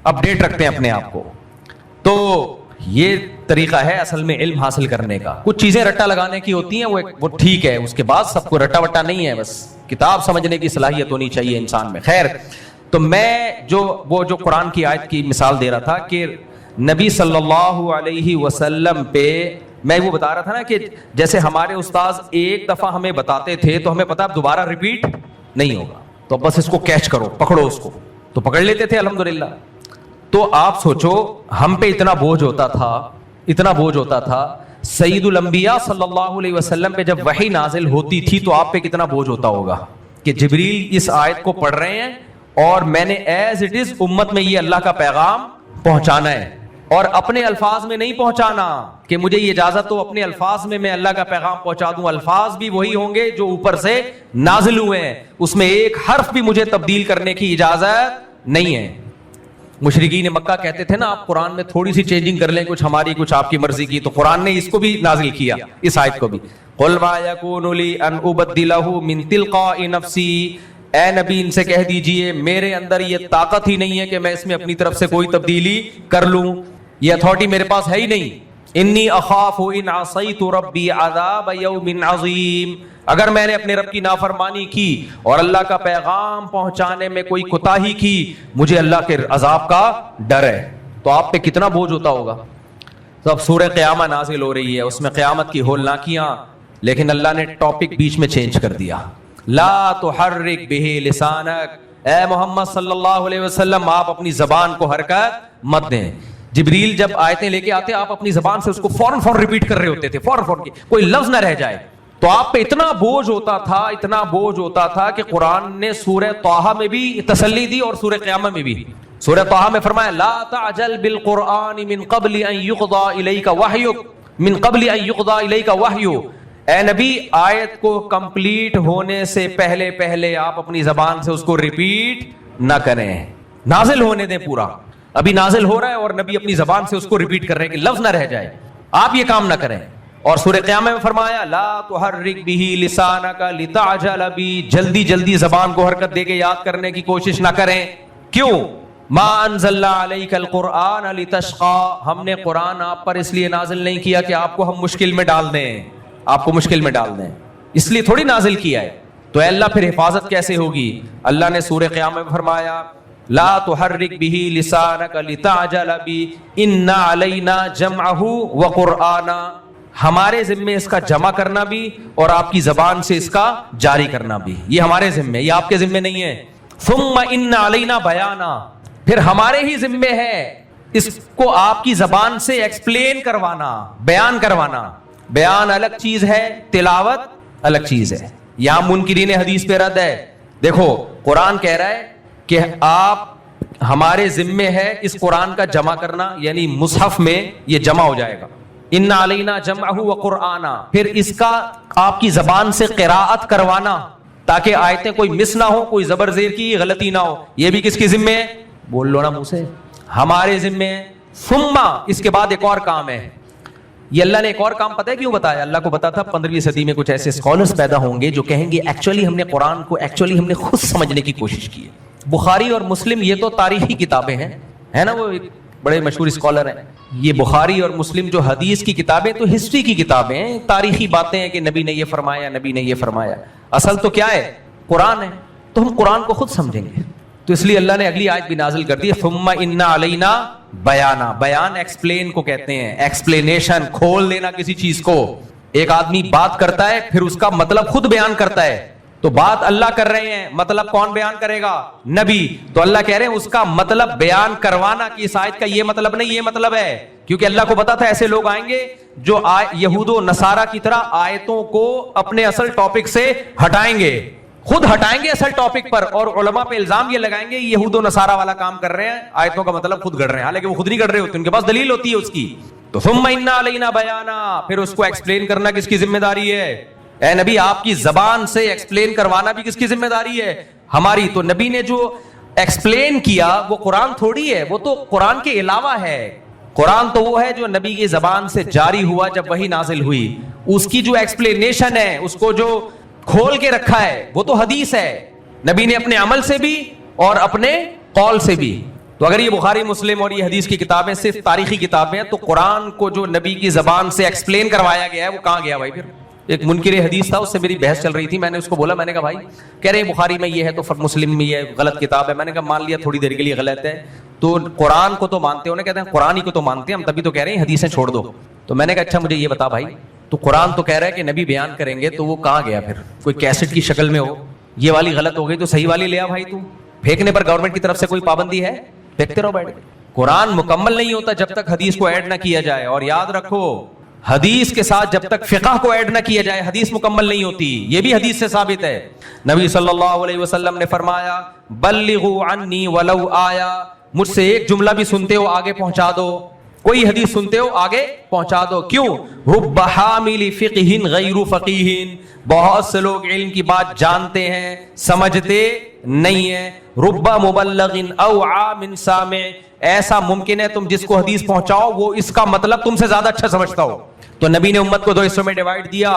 اپڈیٹ رکھتے ہیں اپنے آپ کو. تو یہ طریقہ ہے اصل میں علم حاصل کرنے کا. کچھ چیزیں رٹا لگانے کی ہوتی ہیں وہ ٹھیک ہے، اس کے بعد سب کو رٹا وٹا نہیں ہے، بس کتاب سمجھنے کی صلاحیت ہونی چاہیے انسان میں. خیر، تو میں جو قرآن کی آیت کی مثال دے رہا تھا کہ نبی صلی اللہ علیہ وسلم پہ میں وہ بتا رہا تھا نا کہ جیسے ہمارے استاذ ایک دفعہ ہمیں بتاتے تھے تو ہمیں پتا اب دوبارہ ریپیٹ نہیں ہوگا، تو بس اس کو کیچ کرو، پکڑو اس کو. تو پکڑ لیتے تھے الحمدللہ. تو آپ سوچو ہم پہ اتنا بوجھ ہوتا تھا. سید الانبیاء صلی اللہ علیہ وسلم پہ جب وحی نازل ہوتی تھی تو آپ پہ کتنا بوجھ ہوتا ہوگا. کہ جبریل اس آیت کو پڑھ رہے ہیں اور میں نے ایز اٹ از امت میں یہ اللہ کا پیغام پہنچانا ہے، اور اپنے الفاظ میں نہیں پہنچانا کہ مجھے یہ اجازت ہو اپنے الفاظ میں اللہ کا پیغام پہنچا دوں. الفاظ بھی وہی ہوں گے جو اوپر سے نازل ہوئے ہیں، اس میں ایک حرف بھی مجھے تبدیل کرنے کی اجازت نہیں ہے. مشرکین مکہ کہتے تھے نا آپ قرآن میں تھوڑی سی چینجنگ کر لیں، کچھ ہماری کچھ آپ کی مرضی کی، تو قرآن نے اس کو بھی نازل کیا، اس آیت کو بھی. قل ما یکون لی ان ابدلہ من تلقاء نفسی، اے نبی ان سے کہہ دیجئے میرے اندر یہ طاقت ہی نہیں ہے کہ میں اس میں اپنی طرف سے کوئی تبدیلی کر لوں، یہ اتھارٹی میرے پاس ہے ہی نہیں. انی اخاف ان عصیت ربی عذاب یوم عظیم، اگر میں نے اپنے رب کی نافرمانی کی اور اللہ کا پیغام پہنچانے میں کوئی کوتاہی کی، مجھے اللہ کے عذاب کا ڈر ہے. تو آپ پہ کتنا بوجھ ہوتا ہوگا. تو اب سورہ قیامہ نازل ہو رہی ہے، اس میں قیامت کی ہولناکیاں، لیکن اللہ نے ٹاپک بیچ میں چینج کر دیا. لا تحرک بہ لسانک، اے محمد صلی اللہ علیہ وسلم آپ اپنی زبان کو حرکت مت دیں. جبریل جب آیتیں لے کے آتے آپ اپنی زبان سے اس کو فوراً ریپیٹ کر رہے ہوتے تھے، فوراً کوئی لفظ نہ رہ جائے. تو آپ پہ اتنا بوجھ ہوتا تھا کہ قرآن نے سورہ طٰہٰ میں بھی تسلی دی اور سورہ قیامہ میں بھی. سورہ طٰہٰ میں فرمایا لا تعجل بالقرآن من قبل ان یقضى الیک وحیک، من قبل ان یقضى الیک وحی. اے نبی آیت کو کمپلیٹ ہونے سے پہلے آپ اپنی زبان سے اس کو ریپیٹ نہ کریں، نازل ہونے دیں. پورا ابھی نازل ہو رہا ہے اور نبی اپنی زبان سے اس کو ریپیٹ کر رہے ہیں کہ لفظ نہ رہ جائے، آپ یہ کام نہ کریں. اور سورہ قیامہ میں فرمایا لا تحرک بہ لسانک لتعجل بہ، جلدی زبان کو حرکت دے کے یاد کرنے کی کوشش نہ کریں. کیوں؟ ما انزلنا علیک القرآن لتشقی، ہم نے قرآن آپ پر اس لیے نازل نہیں کیا کہ آپ کو ہم مشکل میں ڈال دیں، آپ کو مشکل میں ڈال دیں، اس لیے تھوڑی نازل کیا ہے. تو اے اللہ پھر حفاظت کیسے ہوگی؟ اللہ نے سورہ قیامہ میں فرمایا لا تحرک بہ لسانک لتعجل بہ ان علینا جمعہ وقرآنا، ہمارے ذمے اس کا جمع کرنا بھی اور آپ کی زبان سے اس کا جاری کرنا بھی، یہ ہمارے ذمے، یہ آپ کے ذمے نہیں ہے. ثم ان علینا بیانا، پھر ہمارے ہی ذمے ہے اس کو آپ کی زبان سے ایکسپلین کروانا، بیان کروانا. بیان الگ چیز ہے، تلاوت الگ چیز ہے. یہاں منکرین حدیث پہ رد ہے. دیکھو قرآن کہہ رہا ہے کہ آپ ہمارے ذمے ہے اس قرآن کا جمع کرنا، یعنی مصحف میں یہ جمع ہو جائے گا. ان علینا جمعہ وقرآنا، پھر اس کا آپ کی زبان سے قراءت کروانا تاکہ آیتیں کوئی مس نہ ہو، کوئی زبر زیر کی غلطی نہ ہو. یہ بھی کس کی ذمے ہے؟ بول لو نا منہ سے، ہمارے ذمے ہے. ثم اس کے بعد ایک اور کام ہے. یہ اللہ نے ایک اور کام پتہ ہے کیوں بتایا؟ اللہ کو پتا تھا 15ویں صدی میں کچھ ایسے اسکالرز پیدا ہوں گے جو کہیں گے ایکچولی ہم نے قرآن کو ہم نے خود سمجھنے کی کوشش کی ہے. بخاری اور مسلم یہ تو تاریخی کتابیں ہیں، ہے نا، وہ ایک بڑے مشہور اسکالر ہیں. یہ بخاری اور مسلم جو حدیث کی کتابیں تو ہسٹری کی کتابیں ہیں، تاریخی باتیں ہیں کہ نبی نے یہ فرمایا، نبی نے یہ فرمایا. اصل تو کیا ہے؟ قرآن ہے. تو ہم قرآن کو خود سمجھیں گے. تو اس لیے اللہ نے اگلی آیت بھی نازل کر دی ثم ان علینا بیانا. بیان ایکسپلین کو کہتے ہیں، ایکسپلینیشن، کھول دینا کسی چیز کو. ایک آدمی بات کرتا ہے پھر اس کا مطلب خود بیان کرتا ہے. تو بات اللہ کر رہے ہیں، مطلب کون بیان کرے گا؟ نبی. تو اللہ کہہ رہے ہیں اس کا مطلب بیان کروانا کہ اس آیت کا یہ مطلب نہیں، یہ مطلب ہے. کیونکہ اللہ کو پتا تھا ایسے لوگ آئیں گے جو یہود و نصارہ کی طرح آیتوں کو اپنے اصل ٹاپک سے ہٹائیں گے، خود ہٹائیں گے اصل ٹاپک پر، اور علماء پہ الزام یہ لگائیں گے یہود و نصارہ والا کام کر رہے ہیں، آیتوں کا مطلب خود گڑھ رہے ہیں، حالانکہ وہ خود نہیں گڑھ رہے ہوتے، ان کے پاس دلیل ہوتی ہے اس کی. تو ثم ان علینا بیانا، پھر اس کو ایکسپلین کرنا کس کی ذمہ داری ہے؟ اے نبی آپ کی زبان سے ایکسپلین کروانا بھی کس کی ذمہ داری ہے؟ ہماری. تو نبی نے جو ایکسپلین کیا وہ قرآن تھوڑی ہے، وہ تو قرآن کے علاوہ ہے. قرآن تو وہ ہے جو نبی کی زبان سے جاری ہوا جب وحی نازل ہوئی، اس کی جو ایکسپلینیشن ہے، اس کو جو کھول کے رکھا ہے وہ تو حدیث ہے، نبی نے اپنے عمل سے بھی اور اپنے قول سے بھی. تو اگر یہ بخاری مسلم اور یہ حدیث کی کتابیں صرف تاریخی کتابیں ہیں تو قرآن کو جو نبی کی زبان سے ایکسپلین کروایا گیا ہے وہ کہاں گیا بھائی؟ پھر ایک منکر حدیث تھا، اس سے میری بحث چل رہی تھی، میں نے اس کو بولا، میں نے کہا بھائی کہہ رہے ہیں بخاری میں یہ ہے تو مسلم میں یہ غلط کتاب ہے. میں نے کہا مان لیا تھوڑی دیر کے لیے غلط ہے، تو قرآن کو تو مانتے ہو نا؟ کہتے ہیں قرآن ہی کو تو مانتے ہیں ہم، تبھی تو کہہ رہے ہیں حدیثیں چھوڑ دو. تو میں نے کہا اچھا مجھے یہ بتا بھائی، تو قرآن تو کہہ رہا ہے کہ نبی بیان کریں گے، تو وہ کہاں گیا پھر؟ کوئی کیسٹ کی شکل میں ہو، یہ والی غلط ہو گئی تو صحیح والی لے آ بھائی. تو پھینکنے پر گورنمنٹ کی طرف سے کوئی پابندی ہے؟ پھینکتے رہو بیٹھ کے. قرآن مکمل نہیں ہوتا جب تک حدیث کو ایڈ نہ کیا جائے. اور یاد رکھو حدیث کے ساتھ جب تک فقہ کو ایڈ نہ کیا جائے حدیث مکمل نہیں ہوتی. یہ بھی حدیث سے ثابت ہے. نبی صلی اللہ علیہ وسلم نے فرمایا بلغوا عنی ولو آیا, مجھ سے ایک جملہ بھی سنتے ہو آگے پہنچا دو, کوئی حدیث سنتے ہو آگے پہنچا دو. کیوں؟ رب حامل فقہ غیر فقیہ, بہت سے لوگ علم کی بات جانتے ہیں سمجھتے نہیں ہیں. رب مبلغ اوعى من سامع, ایسا ممکن ہے تم جس کو حدیث پہنچاؤ وہ اس کا مطلب تم سے زیادہ اچھا سمجھتا ہو. تو نبی نے امت کو دو حصوں میں ڈیوائیڈ دیا.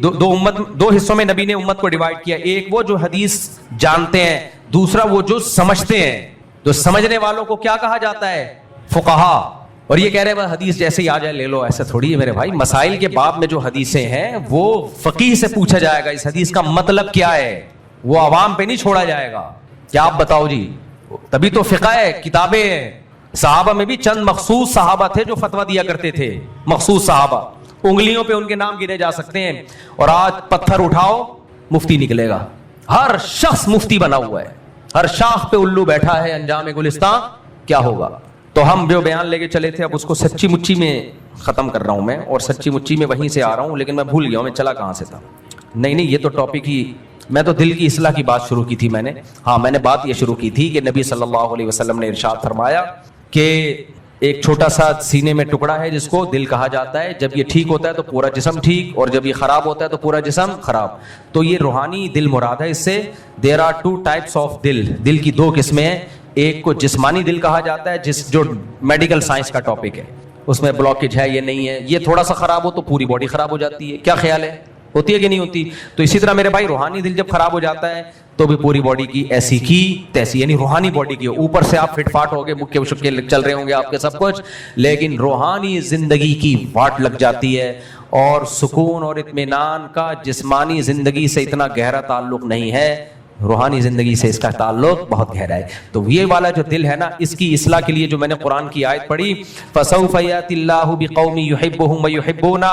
دو حصوں میں نبی نے امت کو ڈیوائیڈ کیا. ایک وہ جو حدیث جانتے ہیں, دوسرا وہ جو سمجھتے ہیں. جو سمجھنے والوں کو کیا کہا جاتا ہے؟ فقہا. اور یہ کہہ رہے ہیں حدیث جیسے ہی آ جائے لے لو, ایسا تھوڑی ہے میرے بھائی. مسائل کے باب میں جو حدیثیں ہیں وہ فقیہ سے پوچھا جائے گا اس حدیث کا مطلب کیا ہے, وہ عوام پہ نہیں چھوڑا جائے گا. کیا آپ بتاؤ جی, تبھی تو فقہ ہے, کتابیں ہیں. صحابہ میں بھی چند مخصوص صحابہ تھے جو فتویٰ دیا کرتے تھے, مخصوص صحابہ, انگلیوں پہ ان کے نام گنے جا سکتے ہیں. اور آج پتھر اٹھاؤ مفتی نکلے گا. ہر شخص مفتی بنا ہوا ہے, ہر شاخ پہ الو بیٹھا ہے. انجام گلستان کیا ہوگا؟ تو ہم جو بیان لے کے چلے تھے اب اس کو سچی مچی میں ختم کر رہا ہوں میں, اور سچی مچی میں وہیں سے آ رہا ہوں, لیکن میں بھول گیا ہوں میں چلا کہاں سے تھا. نہیں یہ تو ٹاپک ہی, میں تو دل کی اصلاح کی بات شروع کی تھی میں نے. ہاں میں نے بات یہ شروع کی تھی کہ نبی صلی اللہ علیہ وسلم نے ارشاد فرمایا کہ ایک چھوٹا سا سینے میں ٹکڑا ہے جس کو دل کہا جاتا ہے. جب یہ ٹھیک ہوتا ہے تو پورا جسم ٹھیک, اور جب یہ خراب ہوتا ہے تو پورا جسم خراب. تو یہ روحانی دل مراد ہے. اس سے there are two types of دل, دل کی دو قسمیں ہیں. ایک کو جسمانی دل کہا جاتا ہے جو میڈیکل سائنس کا ٹاپک ہے, اس میں بلاکیج ہے یہ نہیں ہے, یہ تھوڑا سا خراب ہو تو پوری باڈی خراب ہو جاتی ہے. کیا خیال ہے, ہوتی ہے کہ نہیں ہوتی؟ تو اسی طرح میرے بھائی روحانی دل جب خراب ہو جاتا ہے تو بھی پوری باڈی کی ایسی کی تیسی, یعنی روحانی باڈی کی اوپر سے آپ فٹ فاٹ ہو گئے, مکے شکے چل رہے ہوں گے آپ کے سب کچھ, لیکن روحانی زندگی کی واٹ لگ جاتی ہے. اور سکون اور اطمینان کا جسمانی زندگی سے اتنا گہرا تعلق نہیں ہے, روحانی زندگی سے اس کا تعلق بہت گہرا ہے. تو یہ والا جو دل ہے نا, اس کی اصلاح کے لیے جو میں نے قرآن کی آیت پڑھی فَسَوْفَ يَأْتِ اللَّهُ بِقَوْمٍ يُحِبُّهُمْ وَيُحِبُّونَ,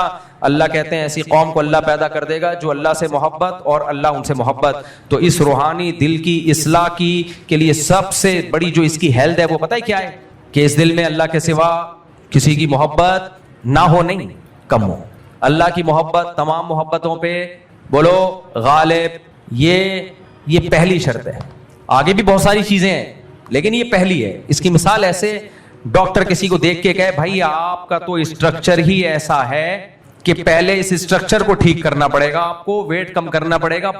اللہ کہتے ہیں ایسی قوم کو اللہ پیدا کر دے گا جو اللہ سے محبت اور اللہ ان سے محبت. تو اس روحانی دل کی اصلاح کے لیے سب سے بڑی جو اس کی ہیلتھ ہے وہ پتہ ہے کیا ہے؟ کہ اس دل میں اللہ کے سوا کسی کی محبت نہ ہو, نہیں کم ہو. اللہ کی محبت تمام محبتوں پہ بولو غالب. یہ پہلی شرط ہے. آگے بھی بہت ساری چیزیں ہیں لیکن یہ پہلی ہے. اس کی مثال ایسے, ڈاکٹر کسی کو دیکھ کے کہے بھائی آپ کا تو اسٹرکچر ہی ایسا ہے کہ پہلے اس اسٹرکچر کو ٹھیک کرنا پڑے گا, آپ کو ویٹ کم کرنا پڑے گا,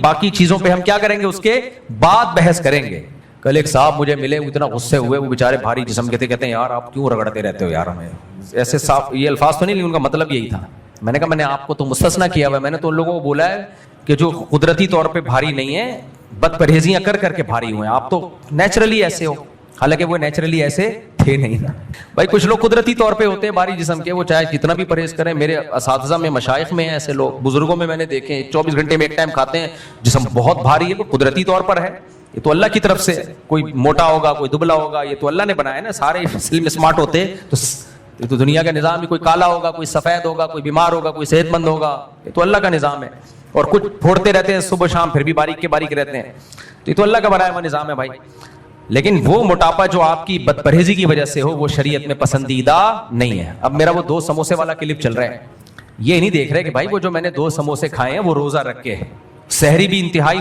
باقی چیزوں پہ ہم کیا کریں گے, اس کے بعد بحث کریں گے. کل ایک صاحب مجھے ملے, وہ اتنا غصے ہوئے, وہ بیچارے بھاری جسم کے تھے, کہتے ہیں یار آپ کیوں رگڑتے رہتے ہو یار ہمیں. ایسے صاف یہ الفاظ تو نہیں لیکن ان کا مطلب یہی تھا. میں نے کہا میں نے آپ کو تو مستثنا کیا ہوا ہے, میں نے تو ان لوگوں کو بولا ہے کہ جو قدرتی طور پہ بھاری نہیں ہے, بد پرہیزیاں کر کے بھاری ہوئے ہیں. آپ تو نیچرلی ایسے ہو, حالانکہ وہ نیچرلی ایسے تھے نہیں نا بھائی. کچھ لوگ قدرتی طور پہ ہوتے ہیں بھاری جسم کے, وہ چاہے جتنا بھی پرہیز کریں. میرے اساتذہ میں مشائخ میں ایسے لوگ, بزرگوں میں نے دیکھے 24 گھنٹے میں ایک ٹائم کھاتے ہیں, جسم بہت بھاری ہے, وہ قدرتی طور پر ہے. یہ تو اللہ کی طرف سے, کوئی موٹا ہوگا کوئی دبلا ہوگا, یہ تو اللہ نے بنایا نا. سارے سلم اسمارٹ ہوتے تو دنیا کا نظام بھی, کوئی کالا ہوگا کوئی سفید ہوگا, کوئی بیمار ہوگا کوئی صحت مند ہوگا, یہ تو اللہ کا نظام ہے. اور کچھ پھوڑتے رہتے ہیں صبح شام, پھر بھی باریک کے باریک رہتے ہیں. تو یہ تو اللہ کا بنایا ہوا نظام ہے بھائی. لیکن وہ موٹاپا جو آپ کی بد پرہیزی کی وجہ سے ہو وہ شریعت میں پسندیدہ نہیں ہے. اب میرا وہ 2 سموسے والا کلپ چل رہا ہے, یہ نہیں دیکھ رہے کہ بھائی وہ جو میں نے 2 سموسے کھائے ہیں وہ روزہ رکھ کے, سحری بھی انتہائی